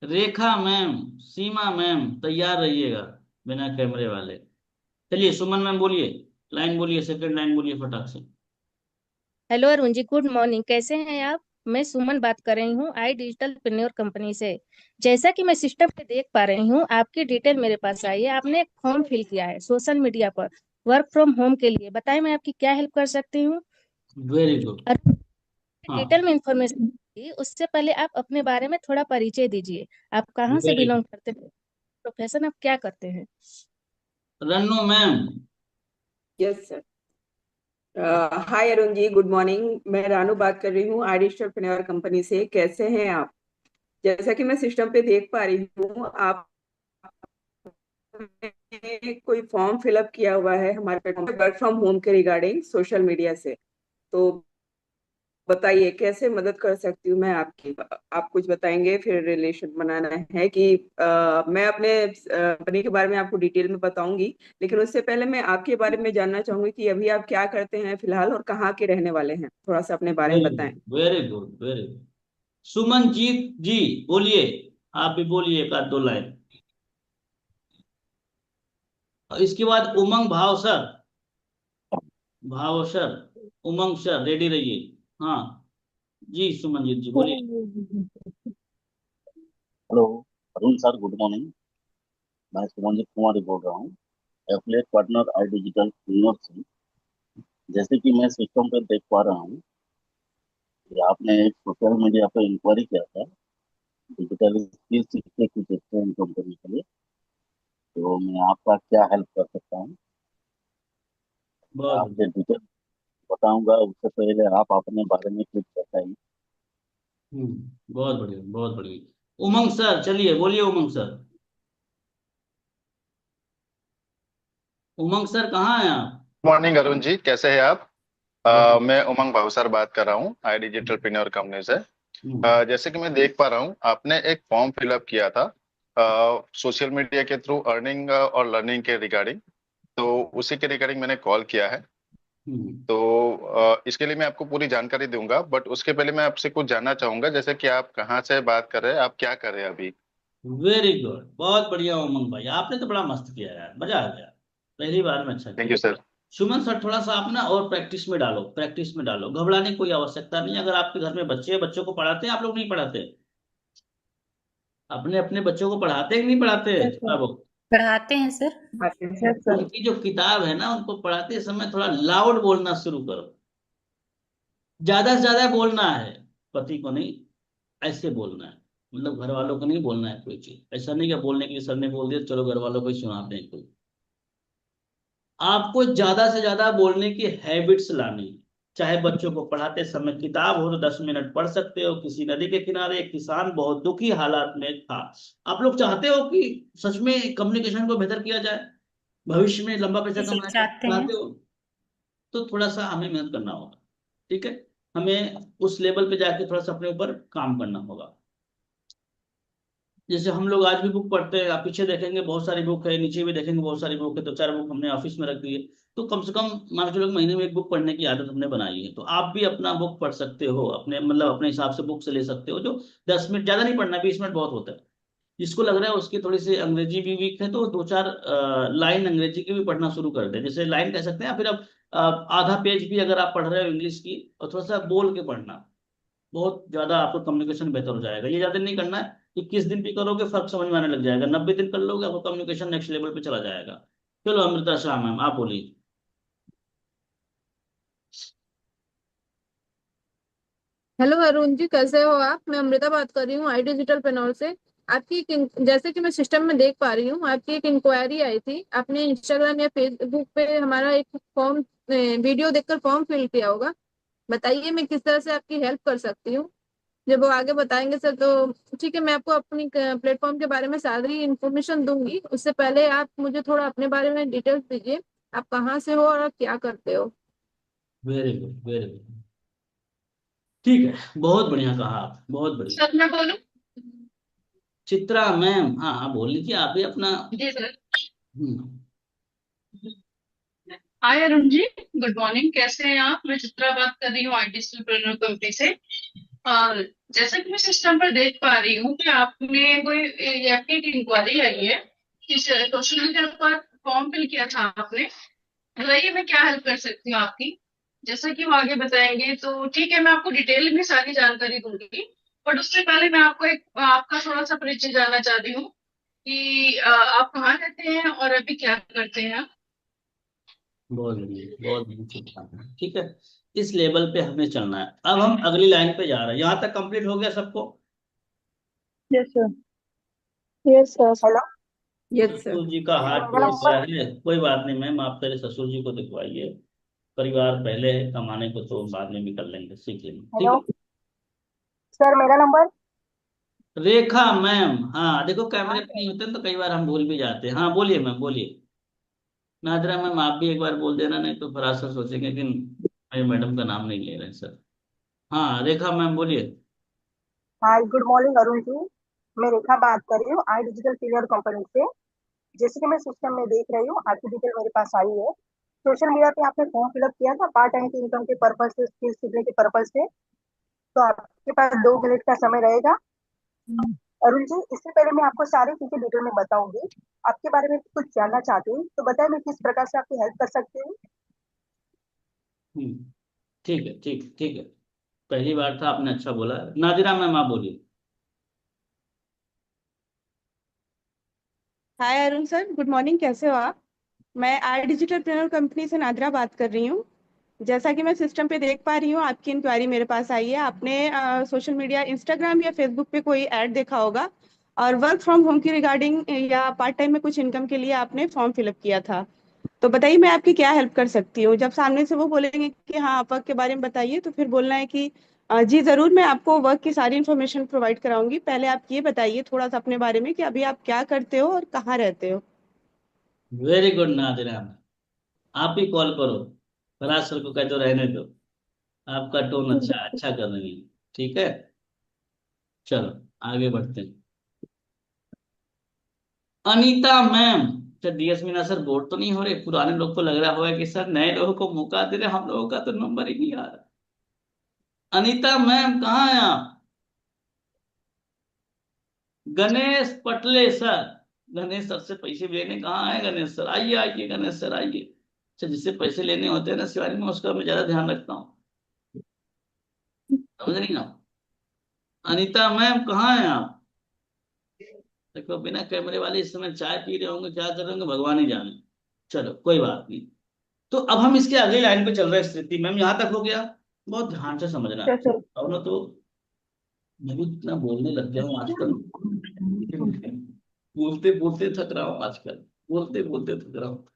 रेखा मैम, सीमा मैम, तैयार रहिएगा बिना कैमरे वाले। चलिए सुमन मैम बोलिए, लाइन बोलिए, सेकंड लाइन बोलिए फटाक से। Hello Arun ji, good morning, कैसे हैं आप? मैं सुमन बात कर रही हूँ आई डिजिटल पिन्योर कंपनी से। जैसा कि मैं सिस्टम पे देख पा रही हूँ, आपकी डिटेल मेरे पास आई है। आपने एक फॉर्म फिल किया है सोशल मीडिया पर वर्क फ्रॉम होम के लिए। बताएं मैं आपकी क्या हेल्प कर सकती हूँ? Very good. हाँ, डिटेल में इंफॉर्मेशन, उससे पहले आप अपने बारे में थोड़ा परिचय दीजिए। आप कहाँ से वेरी बिलोंग करते हैं, प्रोफेशन आप क्या करते हैं? Rannu ma'am. Yes sir. Hi Arun ji, good morning. मैं रानू बात कर रही हूँ आई डिजिटल पिन्योर कंपनी से। कैसे हैं आप? जैसा कि मैं सिस्टम पे देख पा रही हूँ, आप कोई फॉर्म फिलअप किया हुआ है हमारे प्लेटफॉर्म पे वर्क फ्रॉम होम के रिगार्डिंग सोशल मीडिया से। तो बताइए कैसे मदद कर सकती हूँ मैं आपकी। आप कुछ बताएंगे, फिर रिलेशन बनाना है कि मैं अपने कंपनी के बारे में आपको डिटेल में बताऊंगी, लेकिन उससे पहले मैं आपके बारे में जानना चाहूंगी कि अभी आप क्या करते हैं फिलहाल और कहाँ के रहने वाले हैं। थोड़ा सा अपने बारे में वेरी बताएं। Good, very good, very good. Sumanjeet ji बोलिए, आप भी बोलिए एक आध दो लाइन। और इसके बाद उमंग भाव सर, भाव सर, उमंग सर रेडी रहिए। हाँ जी सुमनजीत जी बोलिए। Hello Arun sir, good morning. मैं सुमनजीत कुमार बोल रहा हूँ, एफिलिएट पार्टनर आई डिजिटल पिन्योर से। जैसे कि मैं सिस्टम पर देख पा रहा हूँ कि आपने एक सोशल मीडिया पर इंक्वायरी किया था डिजिटल स्किल सीखने की ट्रेनिंग कंपनी के लिए। तो मैं आपका क्या हेल्प कर सकता हूँ? बहुत आपसे डिटेल बताऊंगा, उससे पहले आप अपने बारे में कुछ बताइए। बहुत बढ़िया, बहुत बढ़िया। उमंग सर चलिए बोलिए, उमंग सर। उमंग सर कहाँ हैं आप? मॉर्निंग अरुण जी, कैसे हैं आप? मैं उमंग भावसर बात कर रहा हूँ आई डिजिटल पिन्योर कंपनी से। जैसे कि मैं देख पा रहा हूँ, आपने एक फॉर्म फिलअप किया था सोशल मीडिया के थ्रू अर्निंग और लर्निंग के रिगार्डिंग। तो उसी के रिगार्डिंग मैंने कॉल किया है। तो इसके लिए मैं आपको पूरी जानकारी दूंगा, बट उसके पहले मैं आपसे कुछ जानना चाहूंगा, जैसे कि आप कहाँ से बात कर रहे हैं, आप क्या कर रहे हैं अभी? वेरी गुड, बहुत बढ़िया उमंग भाई, आपने तो बड़ा मस्त किया यार, मजा आ गया, पहली बार में अच्छा थैंक किया। You sir. सुमन सर थोड़ा सा आप ना और प्रैक्टिस में डालो, प्रैक्टिस में डालो, घबराने की कोई आवश्यकता नहीं। अगर आपके घर में बच्चे हैं, बच्चों को पढ़ाते हैं आप लोग? नहीं पढ़ाते? अपने अपने बच्चों को पढ़ाते हैं कि नहीं पढ़ाते बाबू? पढ़ाते हैं सर। उनकी जो किताब है ना, उनको पढ़ाते समय थोड़ा लाउड बोलना शुरू करो। ज्यादा से ज्यादा बोलना है, पति को नहीं, ऐसे बोलना है। मतलब घर वालों को नहीं बोलना है कोई चीज, ऐसा नहीं कि बोलने के लिए सर ने बोल दिया चलो घर वालों को ही सुना दें कोई। आपको ज्यादा से ज्यादा बोलने की हैबिट्स लानी है, चाहे बच्चों को पढ़ाते समय किताब हो तो 10 मिनट पढ़ सकते हो। किसी नदी के किनारे एक किसान बहुत दुखी हालात में था। आप लोग चाहते हो कि सच में कम्युनिकेशन को बेहतर किया जाए, भविष्य में लंबा पैसा जी कमाया जाए, चाहते हैं। चाहते हो? तो थोड़ा सा हमें मेहनत करना होगा, ठीक है। हमें उस लेवल पे जाके थोड़ा सा अपने ऊपर काम करना होगा। जैसे हम लोग आज भी बुक पढ़ते हैं, आप पीछे देखेंगे बहुत सारी बुक है, नीचे भी देखेंगे बहुत सारी बुक है, 2-4 बुक हमने ऑफिस में रख दी है। तो कम से कम मान के चलो महीने में एक बुक पढ़ने की आदत हमने बनाई है। तो आप भी अपना बुक पढ़ सकते हो, अपने मतलब अपने हिसाब से बुक से ले सकते हो। जो 10 मिनट, ज्यादा नहीं पढ़ना, 20 मिनट बहुत होता है। जिसको लग रहा है उसकी थोड़ी सी अंग्रेजी भी वीक है तो 2-4 लाइन अंग्रेजी की भी पढ़ना शुरू कर दे। जैसे लाइन कह सकते हैं, फिर अब आधा पेज भी अगर आप पढ़ रहे हो इंग्लिश की, और थोड़ा सा बोल के पढ़ना, बहुत ज्यादा आपको कम्युनिकेशन बेहतर हो जाएगा। ये ज्यादा नहीं करना है, 21 दिन भी करोगे फर्क समझ में आने लग जाएगा। 90 दिन कर लोगे, आपको कम्युनिकेशन नेक्स्ट लेवल पे चला जाएगा। चलो अमृता शाह मैम आप बोलिए। हेलो अरुण जी, कैसे हो आप? मैं अमृता बात कर रही हूँ आई डिजिटल पेनोर से। आपकी जैसे कि मैं सिस्टम में देख पा रही हूँ, आपकी एक इंक्वायरी आई थी। आपने इंस्टाग्राम या फेसबुक पे हमारा एक फॉर्म वीडियो देखकर फॉर्म फिल किया होगा। बताइए मैं किस तरह से आपकी हेल्प कर सकती हूँ। जब वो आगे बताएंगे सर तो ठीक है, मैं आपको अपनी प्लेटफॉर्म के बारे में सारी इन्फॉर्मेशन दूंगी। उससे पहले आप मुझे थोड़ा अपने बारे में डिटेल्स दीजिए। आप कहाँ से हो और आप क्या करते हो? वेरी गुड, वेरी गुड, ठीक है, बहुत बढ़िया कहा आप, बहुत बढ़िया। सर मैं बोलूं? चित्रा मैम, हाँ हाँ बोल लीजिए आप भी अपना। जी सर। हम्म, हाय अरुण जी, गुड मॉर्निंग, कैसे हैं आप? मैं चित्रा बात कर रही हूँ आईडिजिटल प्रेन्योर कंपनी से। और जैसा कि मैं सिस्टम पर देख पा रही हूँ कि आपने कोई आपकी एक इंक्वायरी आई है कि सोशल मीडिया पर फॉर्म फिल किया था आपने। बताइए मैं क्या हेल्प कर सकती हूँ आपकी। जैसा कि वो आगे बताएंगे तो ठीक है, मैं आपको डिटेल में सारी जानकारी दूंगी। बट उससे पहले मैं आपको एक आपका थोड़ा सा परिचय जानना चाहती हूँ कि आप कहाँ रहते हैं और अभी क्या करते हैं आप। बहुत बढ़िया, बहुत बढ़िया, ठीक है। इस लेवल पे हमें चलना है। अब हम अगली लाइन पे जा रहे हैं। यहाँ तक कंप्लीट हो गया सबको? Yes sir. Yes sir. Hello. Yes sir. ससुर जी का हाथ टूट गया है, कोई बात नहीं मैम, आप पहले ससुर जी को दिखवाइए। परिवार पहले है, कमाने को तो बाद में भी कर लेंगे, सीख लेंगे, ठीक हेलो है। सर, मेरा नंबर। रेखा मैम, हाँ देखो कैमरे पे नहीं होते ना, तो कई बार हम भूल भी जाते हैं। हाँ बोलिए मैम, बोलिए। नादरा मैम आप भी एक बार बोल देना, नहीं तो फिर आसर सोचेंगे कि मेरे मैडम का नाम नहीं ले रहे हैं सर। हाँ रेखा मैम बोलिए। हाय, गुड मॉर्निंग अरुण जी। मैं रेखा बात कर रही हूँ आई डिजिटल पीरियड कंपनी से। जैसे कि मैं सिस्टम में देख रही हूँ, आपकी डिटेल मेरे पास आई है। सोशल मीडिया पे आपने फॉर्म फिलअप किया था पार्ट टाइम की इनकम के पर्पज से, स्किल सीखने के पर्पज से। तो आपके पास 2 मिनट का समय रहेगा। अरुण जी, इससे पहले मैं आपको सारी चीजें डिटेल में बताऊंगी। आपके बारे में कुछ जानना चाहती हूँ, तो बताइए मैं किस प्रकार से आपकी हेल्प कर सकती हूँ। ठीक है, ठीक ठीक है। पहली बार था, आपने अच्छा बोला। नादिरा मैम आप बोलिए। हाय अरुण सर, गुड मॉर्निंग, कैसे हो आप? मैं आई डिजिटल ट्रेनर कंपनी से नादिरा बात कर रही हूँ। जैसा कि मैं सिस्टम पे देख पा रही हूँ, आपकी इंक्वायरी मेरे पास आई है। आपने सोशल मीडिया, इंस्टाग्राम या फेसबुक पे कोई ऐड देखा होगा और वर्क फ्रॉम होम की रिगार्डिंग या पार्ट टाइम में कुछ इनकम के लिए आपने फॉर्म फिलअप किया था। तो बताइए मैं आपकी क्या हेल्प कर सकती हूँ। जब सामने से वो बोलेंगे कि हाँ आप वर्क के बारे में बताइए, तो फिर बोलना है कि जी जरूर, मैं आपको वर्क की सारी इन्फॉर्मेशन प्रोवाइड कराऊंगी। पहले आप ये बताइए थोड़ा सा अपने बारे में कि अभी आप क्या करते हो और कहाँ रहते हो। वेरी गुड नादिरा मैम, आप ही कॉल करो। फराज सर को कह दो रहने दो, आपका टोन अच्छा अच्छा कर रही है, ठीक है। चलो आगे बढ़ते हैं। Anita ma'am. Sir DS Meena sir board तो नहीं हो रहे? पुराने लोग को लग रहा होगा कि सर नए लोगों को मौका दे रहे, हम लोगों का तो नंबर ही नहीं आ रहा। अनीता मैम कहाँ हैं आप? गणेश पटले सर, गणेश सर से पैसे लेने कहाँ आए गणेश सर? आइए आइए गणेश सर आइए। अच्छा, जिससे पैसे लेने होते हैं ना शिवानी में, उसका मैं ज्यादा ध्यान रखता हूँ, समझ रही ना? अनीता मैम कहाँ हैं आप? देखो बिना कैमरे वाले इस समय चाय पी रहे होंगे, क्या कर रहे होंगे भगवान ही जाने। चलो कोई बात नहीं। तो अब हम इसके अगली लाइन पे चल रहे हैं। स्थिति मैम यहाँ तक हो गया? बहुत ध्यान से समझना, और ना तो मैं भी इतना बोलने लग गया हूँ आजकल, बोलते बोलते थक रहा हूँ आजकल, बोलते बोलते थक रहा हूँ।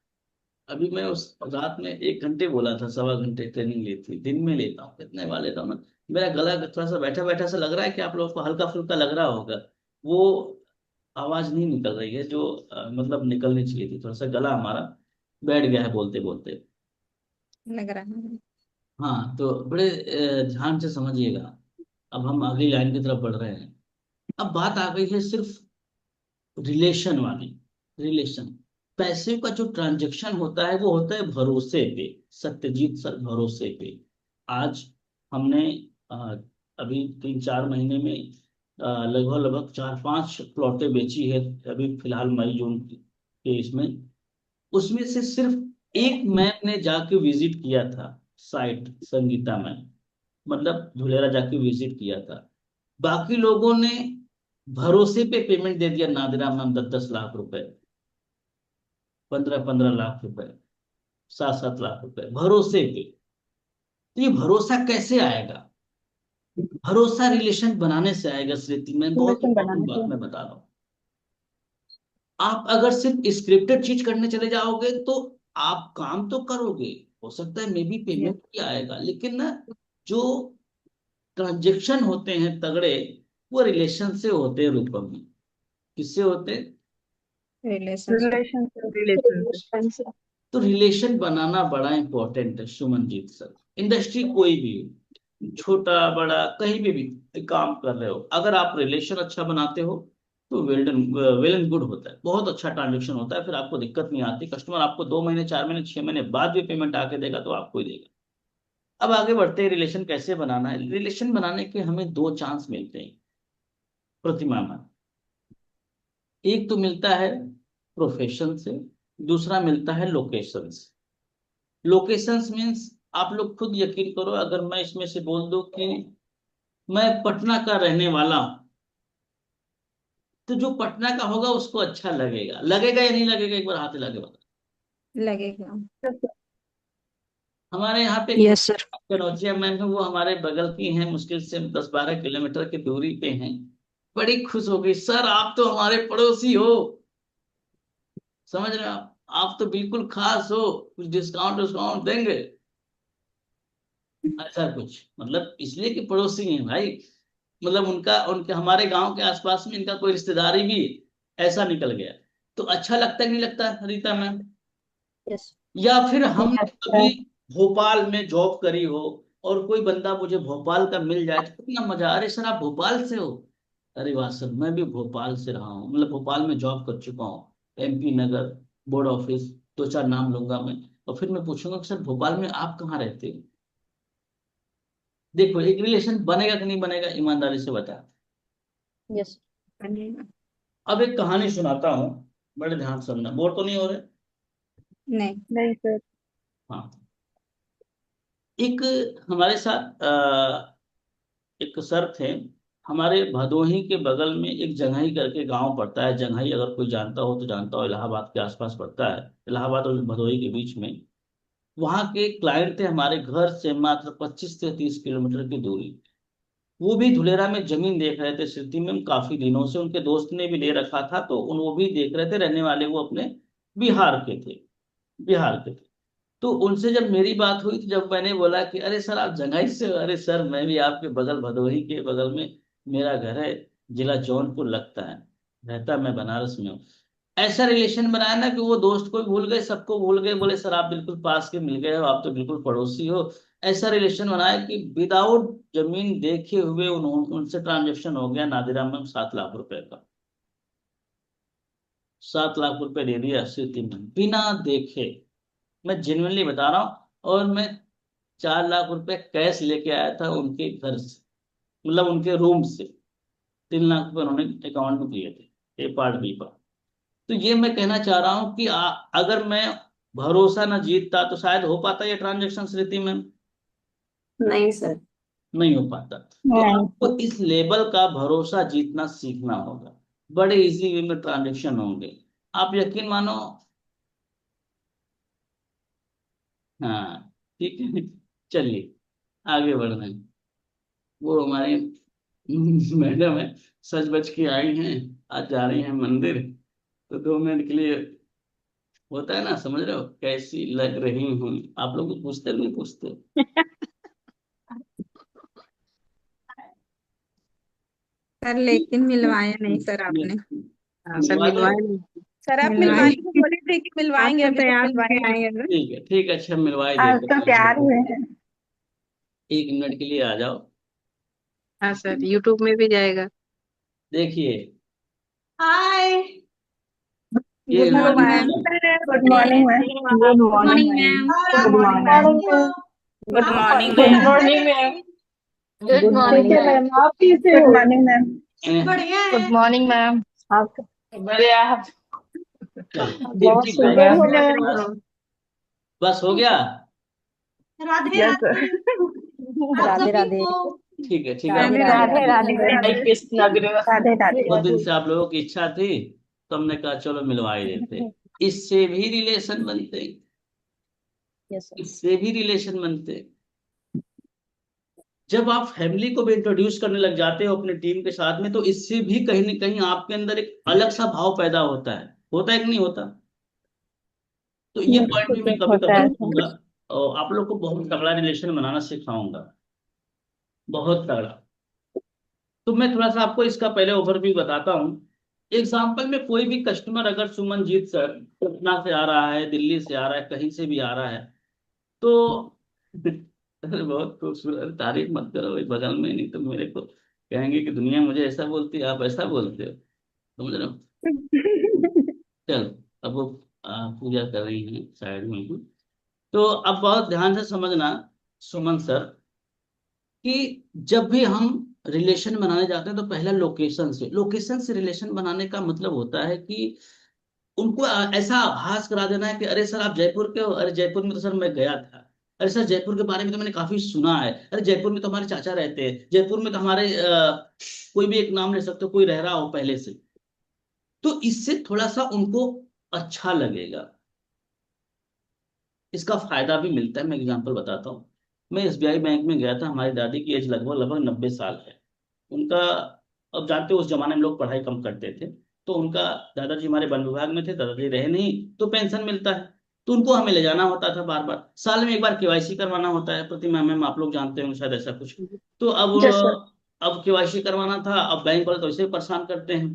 अभी मैं उस रात में 1 घंटे बोला था, 1.25 घंटे ट्रेनिंग ली थी, दिन में लेता हूँ, कितने बार लेता हूँ ना। मेरा गला थोड़ा सा बैठा बैठा सा लग रहा है कि आप लोगों को हल्का फुल्का लग रहा होगा, वो आवाज नहीं निकल रही है जो मतलब निकलनी चाहिए थी। थोड़ा सा गला हमारा बैठ गया है बोलते बोलते। लग रहा है। हाँ, तो बड़े ध्यान से समझिएगा। अब हम अगली लाइन की तरफ बढ़ रहे हैं। अब बात आ गई है सिर्फ रिलेशन वाली। रिलेशन, पैसे का जो ट्रांजैक्शन होता है वो होता है भरोसे पे। सत्यजीत सर, भरोसे पे। आज हमने अ, अभी 3-4 महीने में लगभग लगभग 4-5 प्लॉटें बेची है, अभी फिलहाल मई जून के इसमें। उसमें से सिर्फ एक मैम ने जाके विजिट किया था साइट, संगीता मैम, मतलब धुलेरा जाके विजिट किया था। बाकी लोगों ने भरोसे पे पेमेंट दे दिया, नादिरा मैम 10-10 लाख रुपए, 15-15 लाख रुपए, 7-7 लाख रुपए भरोसे पे। तो ये भरोसा कैसे आएगा? भरोसा रिलेशन बनाने से आएगा श्रुति। मैं बहुत रिलेशन इंपॉर्टेंट बनाने बात से। मैं बता रहा हूँ। आप अगर सिर्फ स्क्रिप्टेड चीज करने चले जाओगे तो आप काम तो करोगे, हो सकता है मे बी पेमेंट भी आएगा, लेकिन ना जो ट्रांजेक्शन होते हैं तगड़े, वो रिलेशन से होते हैं रूपम में। किससे होते हैं? रिलेशन रिलेशन से। तो रिलेशन बनाना बड़ा इंपॉर्टेंट है सुमनजीत सर। इंडस्ट्री कोई भी हो, छोटा बड़ा कहीं भी काम कर रहे हो, अगर आप रिलेशन अच्छा बनाते हो तो well done, well and good होता है, बहुत अच्छा ट्रांजेक्शन होता है, फिर आपको दिक्कत नहीं आती। कस्टमर आपको 2 महीने, 4 महीने, 6 महीने बाद भी पेमेंट आके देगा तो आपको ही देगा। अब आगे बढ़ते हैं, रिलेशन कैसे बनाना है। रिलेशन बनाने के हमें 2 चांस मिलते हैं प्रतिमा में। एक तो मिलता है प्रोफेशन से, दूसरा मिलता है लोकेशन से। लोकेशंस मीन्स आप लोग खुद यकीन करो, अगर मैं इसमें से बोल दूं कि मैं पटना का रहने वाला हूं, तो जो पटना का होगा उसको अच्छा लगेगा। लगेगा या नहीं लगेगा? एक बार हाथ हिला के बता। लगेगा। हमारे यहाँ पे यस सर। कनौजिया मैम है, वो हमारे बगल की हैं, मुश्किल से 10-12 किलोमीटर की दूरी पे हैं। बड़ी खुश हो गई, सर आप तो हमारे पड़ोसी हो, समझ रहे हो आप तो बिल्कुल खास हो, कुछ डिस्काउंट डिस्काउंट देंगे। ऐसा कुछ मतलब इसलिए कि पड़ोसी हैं भाई, मतलब उनका उनके हमारे गांव के आसपास में इनका कोई रिश्तेदारी भी ऐसा निकल गया। तो अच्छा लगता है कि नहीं लगता रीता मैम? यस। या फिर हमने कभी भोपाल में जॉब करी हो और कोई बंदा मुझे भोपाल का मिल जाए तो कितना मजा, अरे सर आप भोपाल से हो? अरे वाह सर, मैं भी भोपाल से रहा हूँ, मतलब भोपाल में जॉब कर चुका हूँ, MP नगर, बोर्ड ऑफिस, 2-4 नाम लूंगा मैं। और फिर मैं पूछूंगा कि सर भोपाल में आप कहाँ रहते हो? देखो एक रिलेशन बनेगा कि नहीं बनेगा, ईमानदारी से बता। यस। अब एक कहानी सुनाता हूँ, बड़े ध्यान से सुनना, बोर तो नहीं हो रहे? नहीं नहीं सर। हाँ। एक हमारे साथ एक सर थे, हमारे भदोही के बगल में एक जंघई करके गांव पड़ता है। जंघई अगर कोई जानता हो तो जानता हो, इलाहाबाद के आसपास पड़ता है, इलाहाबाद और भदोही के बीच में। वहां के क्लाइंट थे हमारे घर से मात्र 25 से 30 किलोमीटर की दूरी। वो भी धुलेरा में जमीन देख रहे थे सिटी में काफी दिनों से, उनके दोस्त ने भी ले रखा था, तो वो भी देख रहे थे। रहने वाले वो अपने बिहार के थे, बिहार के थे। तो उनसे जब मेरी बात हुई, तो जब मैंने बोला कि अरे सर आप जंघई से हो, अरे सर मैं भी आपके बगल, भदोही के बगल में मेरा घर है, जिला जौनपुर लगता है, रहता मैं बनारस में हूँ। ऐसा रिलेशन बनाया ना कि वो दोस्त को भी भूल गए, सबको भूल गए, बोले सर आप बिल्कुल पास के मिल गए हो, आप तो बिल्कुल पड़ोसी हो। ऐसा रिलेशन बनाया कि विदाउट जमीन देखे हुए उन्होंने उनसे ट्रांजेक्शन हो गया नादिरा में 7 लाख रुपए का। 7 लाख रुपए दे दिया सिटी में बिना देखे, मैं जेन्युइनली बता रहा हूँ। और मैं 4 लाख रुपए कैश लेके आया था उनके घर से, मतलब उनके रूम से। 3 लाख रुपए उन्होंने अकाउंट में दिए थे, ए पार्ट बी पर। तो ये मैं कहना चाह रहा हूँ कि अगर मैं भरोसा ना जीतता तो शायद हो पाता ये ट्रांजेक्शन स्थिति में? नहीं सर। नहीं हो पाता। तो आपको इस लेवल का भरोसा जीतना सीखना होगा, बड़े इजी वे में ट्रांजेक्शन होंगे, आप यकीन मानो। हाँ ठीक है, चलिए आगे बढ़ रहे हैं। वो हमारे मैडम है, सच बच के आई हैं, आज जा रही हैं मंदिर, तो 2 मिनट के लिए होता है ना, समझ रहे हो, कैसी लग रही हूँ। आप लोग पूछते नहीं पूछते? सर लेकिन मिलवाया नहीं सर आपने। सर मिलवा दो। मिलवाए नहीं। सर आप मिलवाएंगे। मिलवाने को बोले थे कि मिलवाएंगे, आज तो अभी तक तैयार होके मिलवाए नहीं। आएंगे सर। ठीक है ठीक है, अच्छा मिलवाई आज देते तो हैं। तैयार हुए हैं। 1 मिनट के लिए आ जाओ। हाँ सर, यूट्यूब में भी जाएगा। देखिए हाय। ये गुड हमारी morning madam. Ma'am. Good morning ma'am. Good morning ma'am. Good morning ma'am. Good morning good ma'am. Morning ma'am. Good ठीक मॉर्निंग है मैम। मैम, आप कैसे हो? Good morning ma'am. ए, बढ़िया है। Good morning ma'am. आप बढ़िया। चलो बहुत ठीक सुंदर है। हो गए। बस बस हो गया। राधे यस राधे। आप राधे सभी राधे। को ठीक है ठीक है। राधे राधे राधे। राधे। राधे राधे। बहुत दिन से आप लोगों की इच्छा थी, तो हमने कहा चलो मिलवा ही देते। इससे भी रिलेशन बनते, यस सर। इससे भी रिलेशन बनते। जब आप फैमिली को भी इंट्रोड्यूस करने लग जाते हो अपने टीम के साथ में, तो इससे भी कहीं ना कहीं आपके अंदर एक अलग सा भाव पैदा होता है कि नहीं होता? तो ये पॉइंट भी मैं कभी होता कवर है करूंगा, सर। और आप लोग को बहुत तगड़ा रिलेशन बनाना सिखाऊंगा, बहुत तगड़ा। तो मैं थोड़ा सा आपको इसका पहले ओवरव्यू बताता हूँ। एग्जाम्पल में कोई भी कस्टमर अगर सुमनजीत सर पटना से आ रहा है, दिल्ली से आ रहा है, कहीं से भी आ रहा है, तो अरे बहुत खूबसूरत, तारीफ मत करो भाई बगल में, नहीं तो मेरे को कहेंगे कि दुनिया मुझे ऐसा बोलती है, आप ऐसा बोलते हो। समझ रहे हो? चलो, अब वो पूजा कर रही हैं साइड में ही। तो अब बहुत ध्यान से समझना सुमन सर, कि जब भी हम रिलेशन बनाने जाते हैं तो पहला लोकेशन से रिलेशन बनाने का मतलब होता है कि उनको ऐसा आभास करा देना है कि अरे सर आप जयपुर के हो, अरे जयपुर में तो सर मैं गया था, अरे सर जयपुर के बारे में तो मैंने काफी सुना है, अरे जयपुर में तो हमारे चाचा रहते हैं, जयपुर में तो हमारे कोई भी एक नाम ले सकते हो, कोई रह रहा हो पहले से। तो इससे थोड़ा सा उनको अच्छा लगेगा, इसका फायदा भी मिलता है। मैं एग्जांपल बताता हूँ। मैं एसबीआई बैंक में गया था, हमारी दादी की एज लगभग लगभग 90 साल है उनका। अब जानते हो उस जमाने में लोग पढ़ाई कम करते थे, तो उनका दादाजी हमारे वन विभाग में थे, दादाजी रहे नहीं, तो पेंशन मिलता है। तो उनको हमें ले जाना होता था बार बार, साल में एक बार केवाईसी करवाना होता है, प्रतिमा मैम आप लोग जानते होंगे शायद ऐसा कुछ। तो यस सर। अब केवाईसी करवाना था, अब बैंक वाले तो ऐसे ही परेशान करते हैं।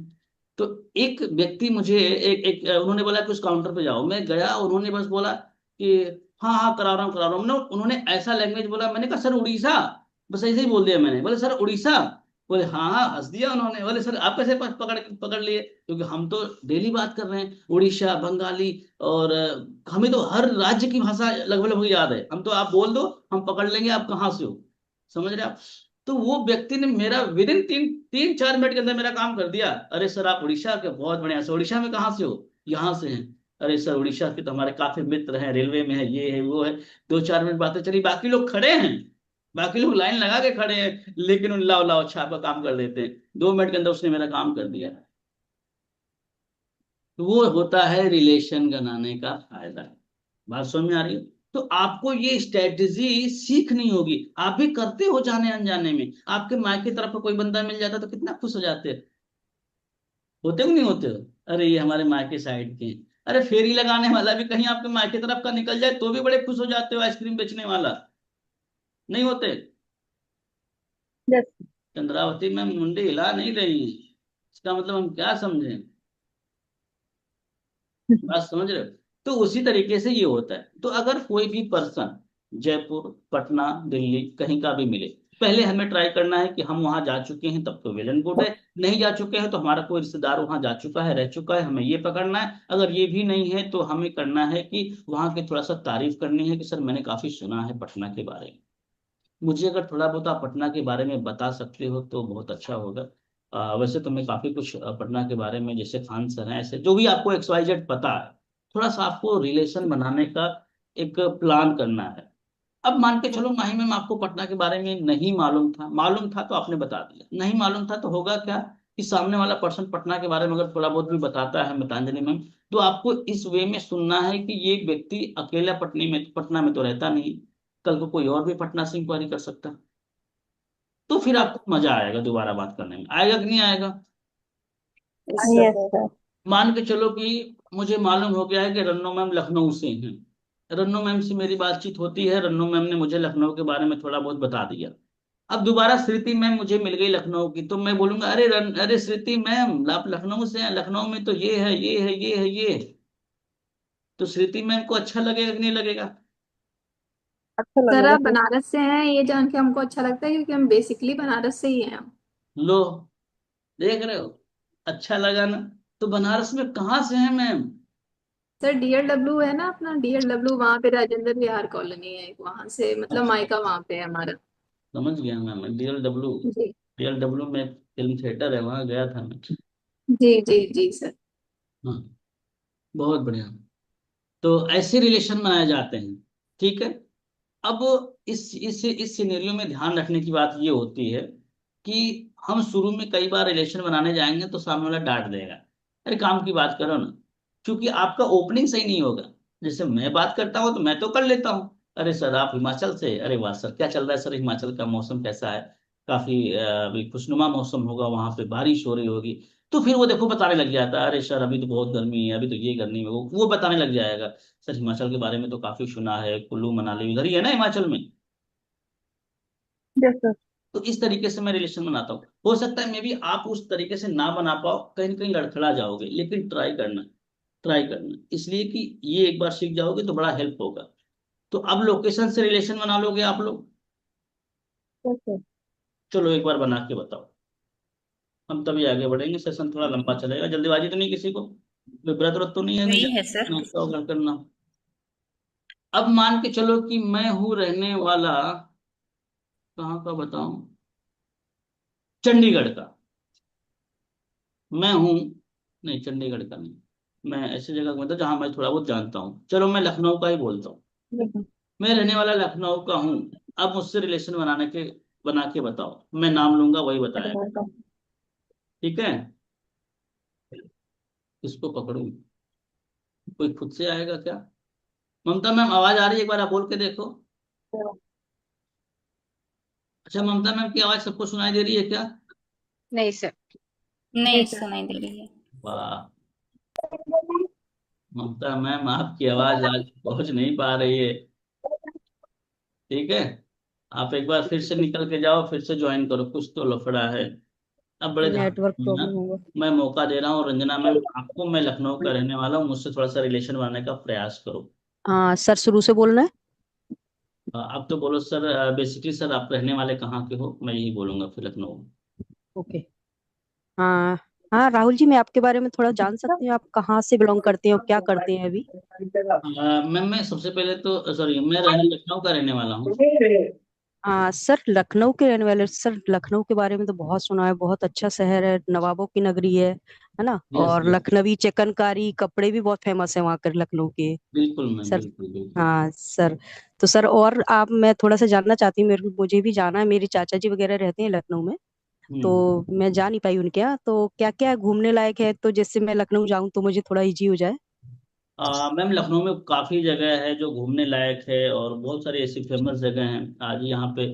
तो एक व्यक्ति मुझे उन्होंने बोला कि उस काउंटर पे जाओ, मैं गया, उन्होंने बस बोला कि हाँ हाँ करा रहा हूँ। उन्होंने ऐसा लैंग्वेज बोला, मैंने कहा सर उड़ीसा, बस ऐसे ही बोल दिया मैंने, बोले सर उड़ीसा, बोले हाँ हाँ, हंस दिया उन्होंने, बोले सर आप कैसे पकड़ पकड़ लिए, क्योंकि हम तो डेली बात कर रहे हैं उड़ीसा बंगाली, और हमें तो हर राज्य की भाषा लगभग लगभग याद है, हम तो आप बोल दो हम पकड़ लेंगे आप कहाँ से हो। समझ रहे आप? तो वो व्यक्ति ने मेरा विद इन 3-4 मिनट के अंदर मेरा काम कर दिया। अरे सर आप उड़ीसा के, बहुत बढ़िया सर, उड़ीसा में कहाँ से हो? यहाँ से हैं। अरे सर उड़ीसा के तो हमारे काफी मित्र हैं, रेलवे में है, ये है वो है। 2-4 मिनट बातें चली, बाकी लोग खड़े हैं, बाकी लोग लाइन लगा के खड़े हैं, लेकिन उन लाओ लाओ छाप का काम कर देते हैं। 2 मिनट के अंदर उसने मेरा काम कर दिया। तो वो होता है रिलेशन बनाने का फायदा। बात समझ में आ रही है? तो आपको ये स्ट्रेटेजी सीखनी होगी। आप भी करते हो जाने अनजाने में, आपके मायके तरफ का कोई बंदा मिल जाता तो कितना खुश हो जाते हैं, होते हो नहीं होते हो? अरे ये हमारे मायके साइड के हैं। अरे फेरी लगाने वाला भी कहीं आपके मायके तरफ का निकल जाए तो भी बड़े खुश हो जाते हो, आइसक्रीम बेचने वाला, नहीं होते? यस। चंद्रावती में मुंडी हिला नहीं रही है, इसका मतलब हम क्या समझें? बात समझ रहे हो? तो उसी तरीके से ये होता है। तो अगर कोई भी पर्सन जयपुर, पटना, दिल्ली कहीं का भी मिले, पहले हमें ट्राई करना है कि हम वहां जा चुके हैं, तब तो वेल एंड गुड है। नहीं जा चुके हैं तो हमारा कोई रिश्तेदार वहां जा चुका है, रह चुका है, हमें ये पकड़ना है। अगर ये भी नहीं है तो हमें करना है कि वहां की थोड़ा सा तारीफ करनी है कि सर मैंने काफी सुना है पटना के बारे में, मुझे अगर थोड़ा बहुत आप पटना के बारे में बता सकते हो तो बहुत अच्छा होगा। वैसे तो मैं काफी कुछ पटना के बारे में, जैसे खान सर हैं, ऐसे जो भी आपको XYZ पता है, थोड़ा सा आपको रिलेशन बनाने का एक प्लान करना है। अब मान के चलो माही मैम आपको पटना के बारे में नहीं मालूम था तो आपने बता दिया, नहीं मालूम था तो होगा क्या कि सामने वाला पर्सन पटना के बारे में अगर थोड़ा बहुत भी बताता है मितांजलि मैम, तो आपको इस वे में सुनना है कि ये व्यक्ति अकेला पटना में तो रहता नहीं, कल को कोई और भी पटना से इंक्वायरी कर सकता है। तो फिर आपको मजा आएगा दोबारा बात करने में, आएगा कि नहीं आएगा? Yes sir. मान के चलो कि मुझे मालूम हो गया है कि रन्नो मैम लखनऊ से हैं। रन्नो मैम से मेरी बातचीत होती है, रन्नो मैम ने मुझे लखनऊ के बारे में थोड़ा बहुत बता दिया। अब दोबारा स्मृति मैम मुझे मिल गई लखनऊ की, तो मैं बोलूंगा अरे स्मृति मैम आप लखनऊ से हैं, लखनऊ में तो ये है ये है ये है ये है। तो स्मृति मैम को अच्छा लगेगा कि नहीं लगेगा? अच्छा सर लगेगा आप सर। बनारस से हैं ये जान के हमको अच्छा लगता है, क्योंकि हम बेसिकली बनारस से ही हैं। लो, देख रहे हो, अच्छा लगा ना। तो बनारस में कहाँ से हैं मैम? सर DLW है ना अपना, DLW वहाँ पे राजेंद्र विहार कॉलोनी है, वहां से मतलब अच्छा, मायका वहाँ पे है हमारा। समझ गया मैम। DLW, जी DLW में फिल्म थिएटर है, वहां गया था मैं। जी जी जी सर। हाँ, बहुत बढ़िया। तो ऐसे रिलेशन बनाए जाते हैं, ठीक है। अब इस सिनेरियो में ध्यान रखने की बात ये होती है कि हम शुरू में कई बार रिलेशन बनाने जाएंगे तो सामने वाला डांट देगा, अरे काम की बात करो ना, क्योंकि आपका ओपनिंग सही नहीं होगा। जैसे मैं बात करता हूँ तो मैं तो कर लेता हूँ, अरे सर आप हिमाचल से, अरे वाह सर क्या चल रहा है सर, हिमाचल का मौसम कैसा है, काफी अभी खुशनुमा मौसम होगा, वहां पे बारिश हो रही होगी। तो फिर वो देखो बताने लग जाता है, अरे सर अभी तो बहुत गर्मी है, अभी तो ये गर्मी है, वो बताने लग जाएगा, सर हिमाचल के बारे में तो काफी सुना है, कुल्लू मनाली उधर ही है ना हिमाचल में। Yes sir. तो इस तरीके से मैं रिलेशन बनाता हूँ। हो सकता है मे भी आप उस तरीके से ना बना पाओ, कहीं ना कहीं लड़खड़ा जाओगे, लेकिन ट्राई करना, ट्राई करना, इसलिए कि ये एक बार सीख जाओगे तो बड़ा हेल्प होगा। तो अब लोकेशन से रिलेशन बना लोगे आप लोग? Yes sir. चलो एक बार बना के बताओ, हम तभी आगे बढ़ेंगे। सेशन थोड़ा लंबा चलेगा, जल्दीबाजी तो नहीं किसी को, विब्रत व्रत तो नहीं है कि नहीं है सर। नाश्ता वगैरह करना। अब मान के चलो कि मैं हूँ रहने वाला, कहाँ का बताऊं, चंडीगढ़ का। मैं हूँ, नहीं चंडीगढ़ का नहीं, मैं ऐसी जगह का मतलब जहां मैं थोड़ा बहुत जानता हूँ, चलो मैं लखनऊ का ही बोलता हूँ। मैं रहने वाला लखनऊ का हूँ। अब मुझसे रिलेशन बना के बताओ, मैं नाम लूंगा वही बताएगा, ठीक है। किसको पकड़ूं, कोई खुद से आएगा क्या? ममता मैम आवाज आ रही है, एक बार आप बोल के देखो। अच्छा ममता मैम की आवाज सबको सुनाई दे रही है क्या? नहीं सर। नहीं सुनाई दे रही है। वाह, ममता मैम आपकी आवाज आज पहुंच नहीं पा रही है, ठीक है। आप एक बार फिर से निकल के जाओ, फिर से ज्वाइन करो, कुछ तो लफड़ा है। अब बड़े ध्यान से नेटवर्क सुनना, प्रॉब्लम होगा। मैं मौका दे रहा हूँ रंजना मैम आपको, मैं लखनऊ का रहने वाला हूँ, मुझसे थोड़ा सा रिलेशन बनाने का प्रयास करो। हाँ सर, शुरू से बोलना है। अब तो बोलो सर, बेसिकली सर आप रहने वाले कहाँ के हो, मैं यही बोलूंगा फिर लखनऊ। ओके। हाँ हाँ राहुल जी, मैं आपके बारे में थोड़ा जान सकती हूँ, आप कहाँ से बिलोंग करते हैं और क्या करते हैं अभी? मैम मैं सबसे पहले तो सॉरी, मैं रहने लखनऊ का रहने वाला हूँ। सर लखनऊ के रहने वाले, सर लखनऊ के बारे में तो बहुत सुना है, बहुत अच्छा शहर है, नवाबों की नगरी है ना। यस और यस, लखनवी चिकनकारी कपड़े भी बहुत फेमस है वहाँ के लखनऊ के। बिल्कुल मैम, सर बिल्कुल बिल्कुल। हाँ सर। तो सर और आप, मैं थोड़ा सा जानना चाहती हूँ, मुझे भी जाना है, मेरे चाचा जी वगैरह रहते हैं लखनऊ में। हम्म। तो मैं जा नहीं पाई उनके यहाँ, तो क्या क्या घूमने लायक है, तो जैसे मैं लखनऊ जाऊँ तो मुझे थोड़ा इजी हो जाए। मैम लखनऊ में काफी जगह है जो घूमने लायक है, और बहुत सारी ऐसी फेमस जगह हैं। आज यहाँ पे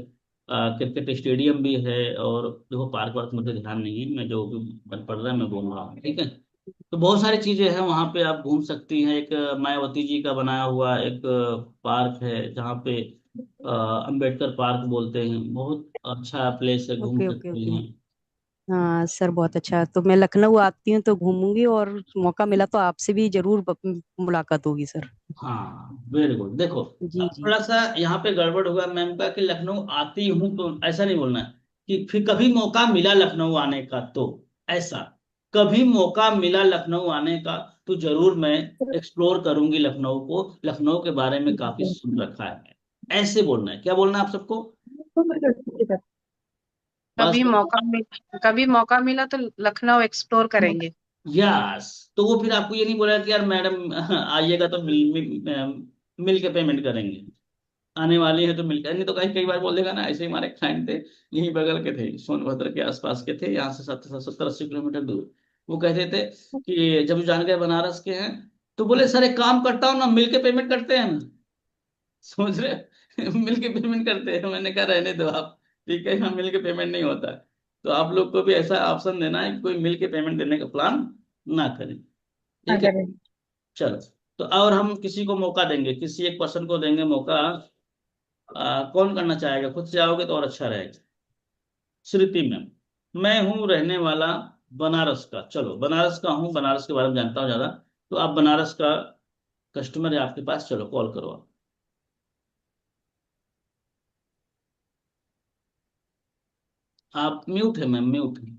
क्रिकेट स्टेडियम भी है, और देखो पार्क वार्क मुझे ध्यान नहीं है, मैं जो भी मन पड़ रहा है मैं बोल रहा हूँ, ठीक है। तो बहुत सारी चीजें हैं वहाँ पे, आप घूम सकती हैं। एक मायावती जी का बनाया हुआ एक पार्क है जहाँ पे अंबेडकर पार्क बोलते हैं, बहुत अच्छा प्लेस है, घूम ओके ओके सकती ओके। हैं। हाँ सर बहुत अच्छा, तो मैं लखनऊ आती हूँ तो घूमूंगी, और मौका मिला तो आपसे भी जरूर मुलाकात होगी सर। हाँ वेरी गुड। देखो जी अब जी। थोड़ा सा यहाँ पे गड़बड़ हुआ मैम का, कि लखनऊ आती हूँ तो ऐसा नहीं बोलना है कि फिर कभी मौका मिला लखनऊ आने का, तो ऐसा कभी मौका मिला लखनऊ आने का तो जरूर मैं एक्सप्लोर करूंगी लखनऊ को, लखनऊ के बारे में काफी सुन रखा है, ऐसे बोलना है। क्या बोलना है आप सबको? बस, कभी मौका मिला तो लखनऊ एक्सप्लोर करेंगे। यस। तो वो फिर आपको ये नहीं बोला कि यार मैडम आइएगा तो मिल के पेमेंट करेंगे, आने वाली है तो मिलकर, नहीं तो कहीं कई बार बोल देगा ना। ऐसे ही हमारे क्लाइंट थे, यहीं बगल के थे, सोनभद्र के आसपास के थे, यहाँ से 70-80 किलोमीटर दूर। वो कहते थे कि जब जान गए बनारस के हैं, तो बोले सर एक काम करता हूँ ना, मिल के पेमेंट करते हैं ना। समझ रहे मिल के पेमेंट करते हैं। मैंने कहा रहने दो आप, ठीक है, यहाँ मिल के पेमेंट नहीं होता है। तो आप लोग को भी ऐसा ऑप्शन देना है कि कोई मिल के पेमेंट देने का प्लान ना करें, ठीक है। अगर चलो, तो और हम किसी को मौका देंगे, किसी एक पर्सन को देंगे मौका। कौन करना चाहेगा? खुद से आओगे तो और अच्छा रहेगा। श्रुति मैम। मैं हूँ रहने वाला बनारस का। चलो, बनारस का हूँ, बनारस के बारे में जानता हूँ ज्यादा। तो आप बनारस का कस्टमर है आपके पास, चलो कॉल करो आप म्यूट है मैम, म्यूट है।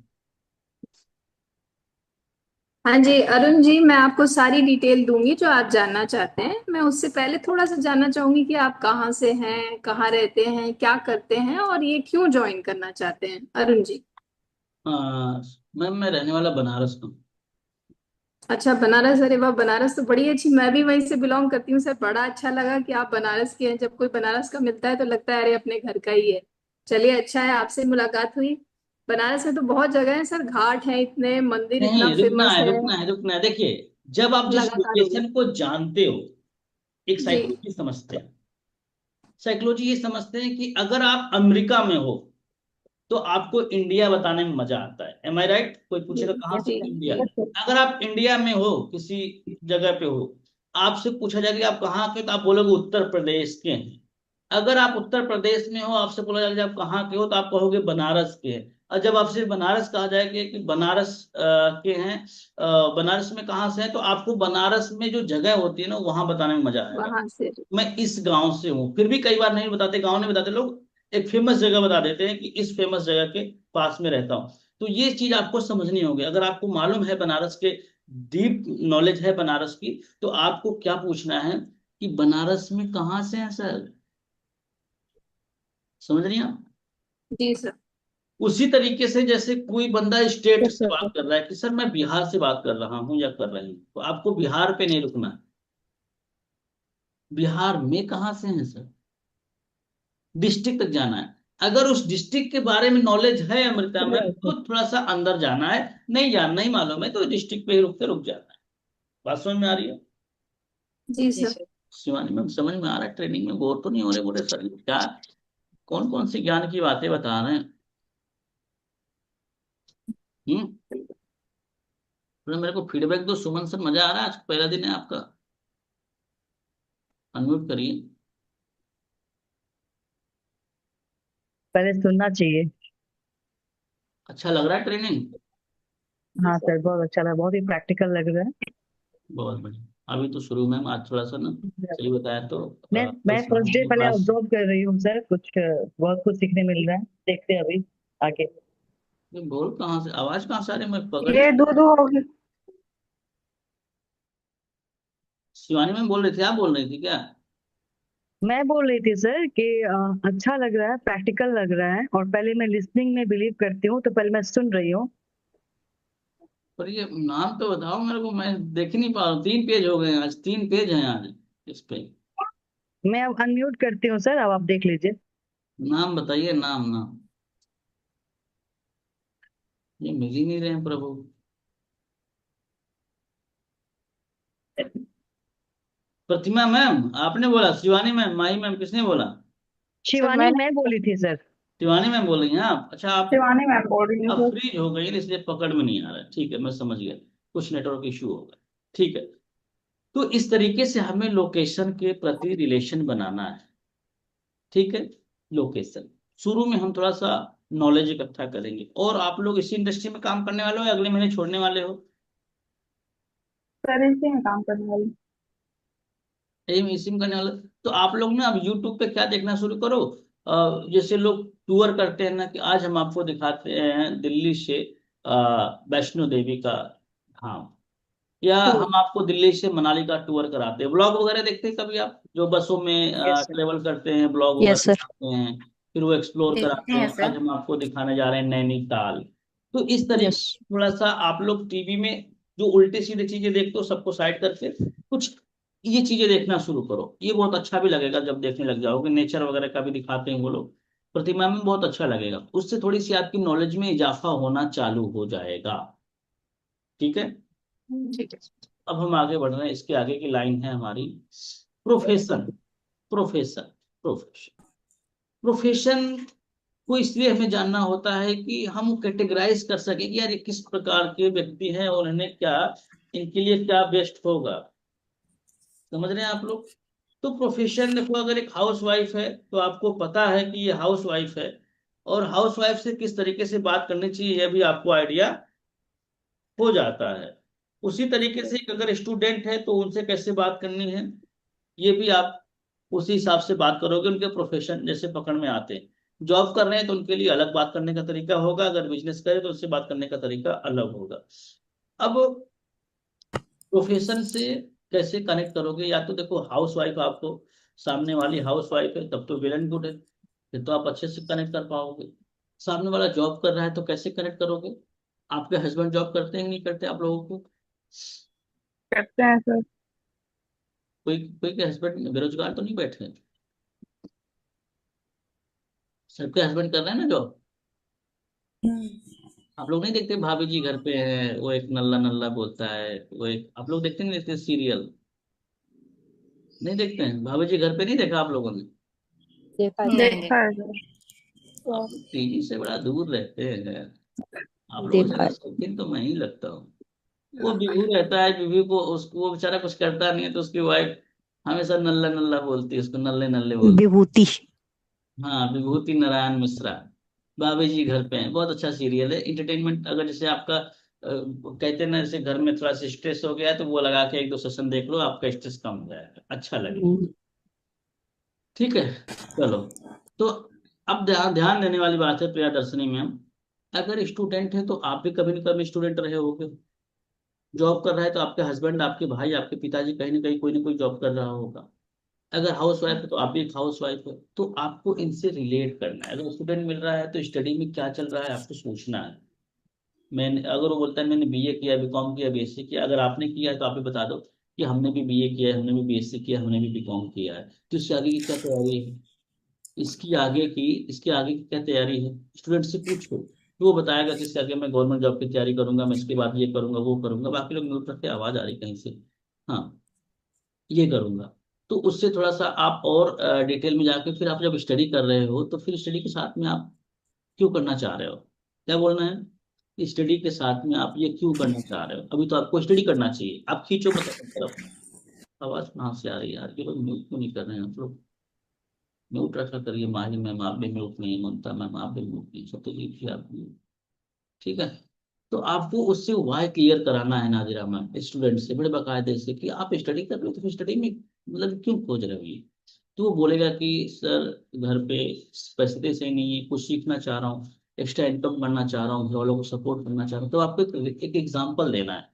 हाँ जी अरुण जी, मैं आपको सारी डिटेल दूंगी जो आप जानना चाहते हैं। मैं उससे पहले थोड़ा सा जानना चाहूंगी कि आप कहाँ से हैं, कहाँ रहते हैं, क्या करते हैं और ये क्यों ज्वाइन करना चाहते हैं, अरुण जी। मैम मैं रहने वाला बनारस का हूँ। अच्छा, बनारस। अरे वाह, बनारस तो बड़ी अच्छी, मैं भी वहीं से बिलोंग करती हूँ सर। बड़ा अच्छा लगा कि आप बनारस के हैं। जब कोई बनारस का मिलता है तो लगता है अरे अपने घर का ही है। चलिए, अच्छा है आपसे मुलाकात हुई। बनारस में तो बहुत जगह है सर, घाट है इतने, मंदिर इतना नहीं, रुकना फेमस है, है। रुकना है, रुकना है। देखिए, जब आप जिस लगातार होगी। लोकेशन को जानते हो, एक जी। साइकोलॉजी समझते हैं। साइकोलॉजी ये समझते हैं कि अगर आप अमेरिका में हो तो आपको इंडिया बताने में मजा आता है। एम आई राइट? कोई पूछेगा कहाँ से? जी इंडिया। जी। अगर आप इंडिया में हो, किसी जगह पे हो, आपसे पूछा जाए कि आप कहाँ के, तो आप बोलोगे उत्तर प्रदेश के हैं। अगर आप उत्तर प्रदेश में हो, आपसे बोला जाए कि आप कहाँ के हो, तो आप कहोगे बनारस के हैं। और जब आपसे बनारस कहा जाए कि बनारस के हैं, बनारस में कहाँ से हैं, तो आपको बनारस में जो जगह होती है ना, वहां बताने में मजा आएगा। वहां से। मैं इस गांव से हूँ, फिर भी कई बार नहीं बताते, गांव नहीं बताते लोग, एक फेमस जगह बता देते हैं कि इस फेमस जगह के पास में रहता हूँ। तो ये चीज आपको समझनी होगी। अगर आपको मालूम है बनारस के, डीप नॉलेज है बनारस की, तो आपको क्या पूछना है कि बनारस में कहाँ से है सर। समझ रही हैं आप? जी सर। उसी तरीके से जैसे कोई बंदा स्टेट यस से सर। बात कर रहा है कि सर मैं बिहार से बात कर रहा हूँ या कर रही हूँ, तो आपको बिहार पे नहीं रुकना है। बिहार में कहाँ से है सर, डिस्ट्रिक्ट तक जाना है। अगर उस डिस्ट्रिक्ट के बारे में नॉलेज है अमृता में, तो थोड़ा सा अंदर जाना है। नहीं जानना, नहीं मालूम है, तो डिस्ट्रिक्ट पे ही रुक जाना है। बात समझ में आ रही है? जी सर। शिवानी मैम, समझ में आ रहा है? ट्रेनिंग में बोर तो नहीं हो रहे बोले सर? क्या कौन कौन सी ज्ञान की बातें बता रहे हैं? हम्म। तो मेरे को फीडबैक दो सुमन सर, मजा आ रहा है? आज पहला दिन है आपका। अनम्यूट करिए। पहले सुनना चाहिए। अच्छा लग रहा है ट्रेनिंग? हाँ सर, बहुत अच्छा लगा, बहुत ही प्रैक्टिकल लग रहा है। बहुत बढ़िया। अभी तो शुरू में हम आज थोड़ा सा ना, सही बताया तो मैं फर्स्ट डे पहले क्लास। ऑब्जर्व कर रही हूँ सर, बहुत कुछ सीखने मिल रहा है। देखते हैं अभी आगे। बोल कहाँ से, आवाज कहाँ से आ रही है? मैं पकड़। ये दूध होगी। शिवानी मैम बोल रही थी, आप बोल रही थी क्या? मैं बोल रही थी सर कि अच्छा लग रहा है, प्रैक्टिकल लग रहा है, और पहले मैं लिसनिंग में बिलीव करती हूँ, तो पहले मैं सुन रही हूँ। पर ये नाम तो बताओ मेरे को, मैं देख ही नहीं पा रहा हूँ। 3 पेज हो गए हैं आज, 3 पेज हैं आज इस पे। मैं अब अनम्यूट करती हूँ सर, अब आप देख लीजिए। नाम बताइए, नाम नाम। ये मिल ही नहीं रहे हैं प्रभु। प्रतिमा मैम आपने बोला, शिवानी मैम, माही मैम, किसने बोला? सर शिवानी मैंने, मैं बोली थी सर। शिवानी मैम बोल रही हैं आप? अच्छा, आप शिवानी मैम बोल रही हूँ अब सर। फ्रीज हो गई ना, इसलिए पकड़ में नहीं आ रहा है। ठीक है, मैं समझ गया, कुछ नेटवर्क इशू होगा। ठीक है। तो इस तरीके से हमें लोकेशन के प्रति रिलेशन बनाना है। ठीक है। लोकेशन शुरू में हम थोड़ा सा नॉलेज इकट्ठा करेंगे। और आप लोग इसी इंडस्ट्री में काम करने वाले हो या अगले महीने छोड़ने वाले हो? सर इसी में काम करने वाली। एम इसी में करने वाले। तो आप लोग ना अब यूट्यूब पे क्या देखना शुरू करो, जैसे लोग टूर करते हैं ना, कि आज हम आपको दिखाते हैं दिल्ली से वैष्णो देवी का धाम, या हम आपको दिल्ली से मनाली का टूर कराते हैं। ब्लॉग वगैरह देखते हैं कभी आप, जो बसों में यस सर। ट्रेवल करते हैं, ब्लॉग वगैरह यस सर। बनाते हैं, फिर वो एक्सप्लोर देखते कराते हैं हैं। आज सर। हम आपको दिखाने जा रहे हैं नैनीताल। तो इस तरीके यस। से थोड़ा सा आप लोग टीवी में जो उल्टे सीधे चीजें देखते हो, सबको साइड करके कुछ ये चीजें देखना शुरू करो। ये बहुत अच्छा भी लगेगा जब देखने लग जाओगे। नेचर वगैरह का भी दिखाते हैं वो लोग, प्रतिमा में बहुत अच्छा लगेगा। उससे थोड़ी सी आपकी नॉलेज में इजाफा होना चालू हो जाएगा। ठीक है। ठीक है। अब हम आगे बढ़ रहे हैं। इसके आगे की लाइन है हमारी प्रोफेशन। प्रोफेशन प्रोफेशन प्रोफेशन को इसलिए हमें जानना होता है कि हम कैटेगराइज कर सके कि यार ये किस प्रकार के व्यक्ति हैं और इन्हें क्या, इनके लिए क्या बेस्ट होगा। समझ रहे हैं आप लोग? तो प्रोफेशन देखो, अगर एक हाउस वाइफ है तो आपको पता है कि ये हाउस वाइफ है, और हाउस वाइफ से किस तरीके से बात करनी चाहिए यह भी आपको आइडिया हो जाता है। उसी तरीके से अगर स्टूडेंट है तो उनसे कैसे बात करनी है ये भी आप उसी हिसाब से बात करोगे, उनके प्रोफेशन जैसे पकड़ में आते हैं। जॉब कर रहे हैं तो उनके लिए अलग बात करने का तरीका होगा, अगर बिजनेस करे तो उससे बात करने का तरीका अलग होगा। अब प्रोफेशन से कैसे कनेक्ट करोगे? या तो देखो हाउस वाइफ, आपको सामने वाली हाउस वाइफ है तब तो वेल एंड गुड है, फिर तो आप अच्छे से कनेक्ट कर पाओगे। सामने वाला जॉब कर रहा है तो कैसे कनेक्ट करोगे? आपके हस्बैंड जॉब करते हैं कि नहीं करते आप लोगों को? करते हैं सर। कोई कोई के हस्बैंड बेरोजगार तो नहीं बैठे हैं? सबके हस्बैंड कर रहे हैं ना जॉब। आप लोग नहीं देखते भाभी जी घर पे है, वो एक नल्ला नल्ला बोलता है, वो एक, आप लोग देखते नहीं, देखते सीरियल नहीं देखते हैं? भाभी जी घर पे नहीं देखा आप लोगों ने? देखा है सर। आप टीवी से बड़ा दूर रहते हैं, आप लोगों से शौकीन तो मैं ही लगता हूँ। वो बिभू रहता है, बिभू को, उसको वो बेचारा कुछ करता नहीं है तो उसकी वाइफ हमेशा नल्ला नल्ला बोलती है, उसको नल्ले नल्ले बोलती विभूति। है। हाँ, विभूति नारायण मिश्रा, भाभी जी घर पे हैं। बहुत अच्छा सीरियल है, इंटरटेनमेंट। अगर जैसे आपका कहते हैं ना, जैसे घर में थोड़ा सा स्ट्रेस हो गया है तो वो लगा के एक दो सेशन देख लो, आपका स्ट्रेस कम हो जाएगा, अच्छा लगेगा। ठीक है, चलो। तो अब ध्यान ध्यान देने वाली बात है प्रियदर्शनी मैम, अगर स्टूडेंट है तो आप भी कभी न कभी स्टूडेंट रहे होगे। जॉब कर रहा है तो आपके हस्बैंड, आपके भाई, आपके पिताजी कहीं ना कोई जॉब कर रहा होगा। अगर हाउस वाइफ है तो आप भी एक हाउस वाइफ हो, तो आपको इनसे रिलेट करना है। अगर स्टूडेंट मिल रहा है तो स्टडी में क्या चल रहा है आपको सोचना है। मैंने, अगर वो बोलता है मैंने बीए किया, बीकॉम किया, बीएससी किया, अगर आपने किया है तो आप भी बता दो कि हमने भी बीए किया है, हमने भी बीएससी किया, हमने भी बीकॉम किया है। तो इससे आगे की क्या तैयारी है, इसके आगे की क्या तैयारी है, स्टूडेंट से पूछो तो वो बताएगा कि इससे आगे मैं गवर्नमेंट जॉब की तैयारी करूंगा, मैं इसके बाद ये करूंगा, वो करूंगा। बाकी लोग म्यूट रखते, आवाज आ रही कहीं से। हाँ, ये करूंगा। तो उससे थोड़ा सा आप और डिटेल में जाके, फिर आप जब स्टडी कर रहे हो तो फिर स्टडी के साथ में आप क्यों करना चाह रहे हो, क्या बोलना है, स्टडी के साथ में आप ये क्यों करना चाह रहे हो? अभी तो आपको स्टडी करना चाहिए, आप खींचो मतलब अपनी तरफ। आवाज कहाँ से आ रही है यार, ये लोग म्यूट क्यों नहीं कर रहे हैं आप लोग? म्यूट रखा करिए, माही मैम आप भी म्यूट नहीं, ममता मैम आप भी म्यूट नहीं, सत्यजीत जी आप भी। ठीक है, तो आपको उससे वाई क्लियर कराना है नादिरा मैम, स्टूडेंट से बड़े बाकायदे से, कि आप स्टडी कर रहे हो तो फिर स्टडी में मतलब क्यों खोज रहे हो ये? तो वो बोलेगा कि सर घर पे पैसे से नहीं है, कुछ सीखना चाह रहा हूँ, एक्स्ट्रा इनकम करना चाह रहा हूँ, घर वालों को सपोर्ट करना चाह रहा हूँ। तो आपको एक एग्जाम्पल देना है,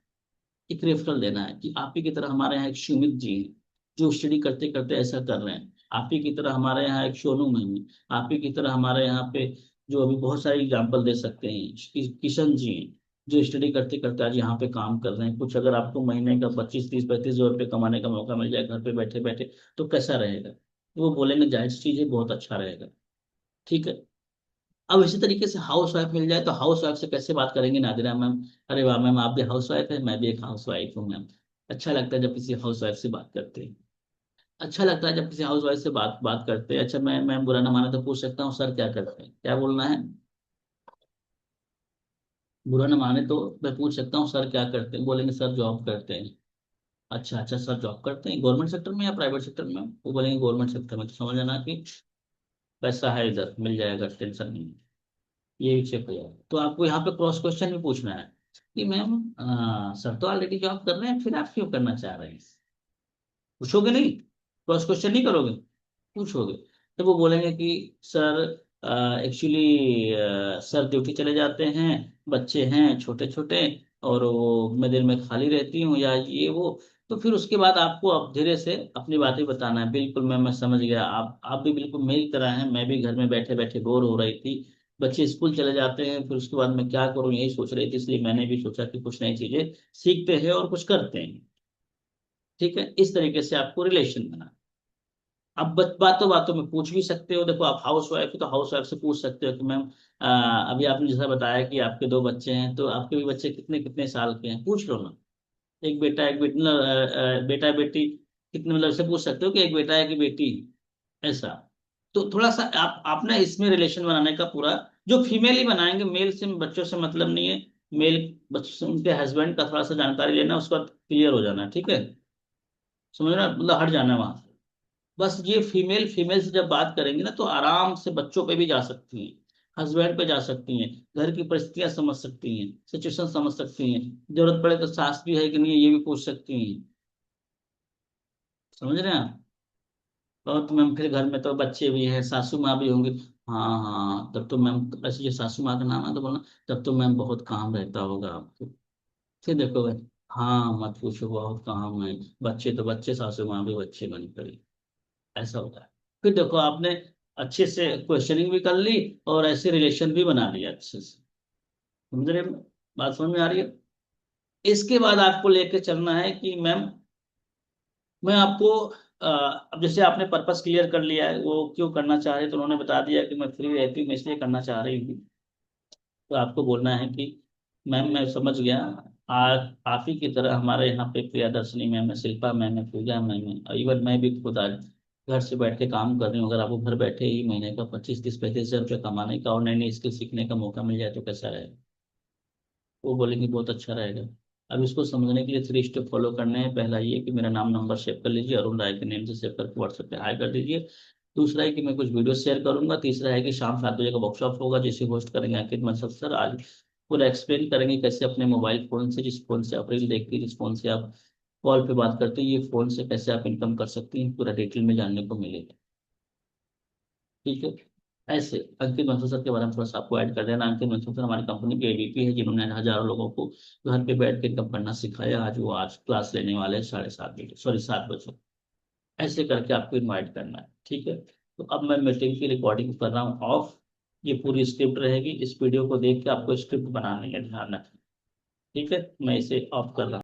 एक रेफरल देना है कि आप ही की तरह हमारे यहाँ एक सुमित जी हैं जो स्टडी करते करते ऐसा कर रहे हैं। आप ही की तरह हमारे यहाँ एक सोनू मैम है। आप ही की तरह हमारे यहाँ पे जो अभी बहुत सारी एग्जाम्पल दे सकते हैं, किशन जी हैं जो स्टडी करते करते आज यहाँ पे काम कर रहे हैं। कुछ अगर आपको महीने का 25, 30, 35 हज़ार रुपये कमाने का मौका मिल जाए घर पे बैठे बैठे, तो कैसा रहेगा? वो बोलेंगे जायज चीज है, बहुत अच्छा रहेगा। ठीक है, अब इसी तरीके से हाउस वाइफ मिल जाए तो हाउस वाइफ से कैसे बात करेंगे नादिरा मैम? अरे वाह मैम, आप भी हाउस वाइफ है, मैं भी एक हाउस वाइफ हूँ मैम। अच्छा लगता है जब किसी हाउस वाइफ से बात करते हैं, अच्छा लगता है जब किसी हाउस वाइफ से बात बात करते हैं। अच्छा, मैं बुरा ना माने तो पूछ सकता हूँ सर क्या करते हैं, क्या बोलना है? बुरा ना माने तो मैं पूछ सकता हूँ सर क्या करते हैं? बोलेंगे सर जॉब करते हैं। अच्छा अच्छा, सर जॉब करते हैं गवर्नमेंट सेक्टर में या प्राइवेट सेक्टर में? वो बोलेंगे गवर्नमेंट सेक्टर में। तो समझ लेना कि पैसा है, इधर मिल जाएगा, टेंशन नहीं है, ये भी चेक हो जाएगा। तो आपको यहाँ पे क्रॉस क्वेश्चन भी पूछना है कि मैम सर तो ऑलरेडी जॉब कर रहे हैं, फिर आप क्यों करना चाह रहे हैं? पूछोगे नहीं? क्रॉस क्वेश्चन नहीं करोगे, पूछोगे। तो वो बोलेंगे कि सर एक्चुअली सर ड्यूटी चले जाते हैं, बच्चे हैं छोटे छोटे, और वो मैं दिन में खाली रहती हूँ या ये वो। तो फिर उसके बाद आपको अब धीरे से अपनी बातें बताना है। बिल्कुल मैम, मैं समझ गया, आप भी बिल्कुल मेरी तरह हैं, मैं भी घर में बैठे बैठे बोर हो रही थी, बच्चे स्कूल चले जाते हैं, फिर उसके बाद मैं क्या करूँ यही सोच रही थी, इसलिए मैंने भी सोचा कि कुछ नई चीजें सीखते हैं और कुछ करते हैं। ठीक है, इस तरीके से आपको रिलेशन बना। अब बातों बातों में पूछ भी सकते हो। देखो आप हाउस वाइफ हो तो हाउस वाइफ से पूछ सकते हो कि मैम अभी आपने जैसा बताया कि आपके 2 बच्चे हैं, तो आपके भी बच्चे कितने कितने साल के हैं, पूछ लो ना। एक बेटा एक बेटी, बेटा बेटी कितने, मतलब से पूछ सकते हो कि एक बेटा है कि बेटी, ऐसा। तो थोड़ा सा आप ना इसमें रिलेशन बनाने का पूरा, जो फीमेल ही बनाएंगे, मेल से बच्चों से मतलब नहीं है। मेल बच्चों से उनके हस्बैंड का थोड़ा सा जानकारी लेना, उसके बाद क्लियर हो जाना। ठीक है, समझ रहे हो? मतलब हट जाना है वहां से। बस ये फीमेल फीमेल से जब बात करेंगे ना तो आराम से बच्चों पे भी जा सकती हैं, हस्बैंड पे जा सकती हैं, घर की परिस्थितियां समझ सकती हैं, सिचुएशन समझ सकती हैं, जरूरत पड़े तो सास भी है कि नहीं है ये भी पूछ सकती हैं। समझ रहे हैं आप? और तो मैम फिर घर में तो बच्चे भी हैं, सासू माँ भी होंगी। हाँ हाँ, तब तो मैम ऐसे जो सासू माँ का नाम है तो बोलना तब तो मैम बहुत काम रहता होगा आपको। फिर देखो भाई, हाँ मत पूछो बहुत काम है, बच्चे तो बच्चे, सासू माँ भी बच्चे बन पड़ी, ऐसा होता है। फिर देखो आपने अच्छे से क्वेश्चनिंग भी कर ली और ऐसे रिलेशन भी बना लिया अच्छे से। समझ रहे हैं? बात समझ में आ रही है? इसके बाद आपको लेके चलना है कि मैम मैं आपको अब जैसे आपने पर्पस क्लियर कर लिया है वो क्यों करना चाह रहे हैं, तो उन्होंने बता दिया कि मैं फ्री रहती हूँ मैं इसलिए करना चाह रही हूँ। तो आपको बोलना है कि मैम मैं समझ गया, आज आप ही की तरह हमारे यहाँ पे प्रियदर्शनी मैम है, शिल्पा मैम है, पूजा मैम है, इवन मैं भी खुद आज घर से बैठ के काम कर रही हूँ। अगर आपको घर बैठे ही महीने का 25-30-35 हज़ार रुपये कमाने का और नई नई स्किल सीखने का मौका मिल जाए तो कैसा रहेगा? वो बोलेंगे बहुत अच्छा रहेगा। अब इसको समझने के लिए 3 स्टेप फॉलो करने हैं। पहला ये कि मेरा नाम नंबर सेव कर लीजिए, अरुण राय के नेम से सेव करके व्हाट्सएप पे हाई कर दीजिए। दूसरा है कि मैं कुछ वीडियो शेयर करूंगा। तीसरा है कि शाम 7 बजे का वर्कशॉप होगा जिसे होस्ट करेंगे अंकित मसद सर। आज पूरा एक्सप्लेन करेंगे कैसे अपने मोबाइल फोन से, जिस फोन से आप रील देखती है, जिस फोन से आप कॉल पे बात करते हैं, ये फोन से कैसे आप इनकम कर सकती हैं, पूरा डिटेल में जानने को मिलेगा। ठीक है? ऐसे अंकित बंसल सर के बारे में थोड़ा सा आपको ऐड कर देना। अंकित बंसल सर हमारी कंपनी के एडीपी है जिन्होंने हजारों लोगों को घर पे बैठ के इनकम करना सिखाया। आज क्लास लेने वाले हैं 7:30 बजे, सॉरी 7 बजे। ऐसे करके आपको इनवाइट करना है। ठीक है? तो अब मैं मीटिंग की रिकॉर्डिंग कर रहा हूँ ऑफ। ये पूरी स्क्रिप्ट रहेगी, इस वीडियो को देख के आपको स्क्रिप्ट बनानी है, ध्यान रखना। ठीक है? मैं इसे ऑफ कर रहा हूँ।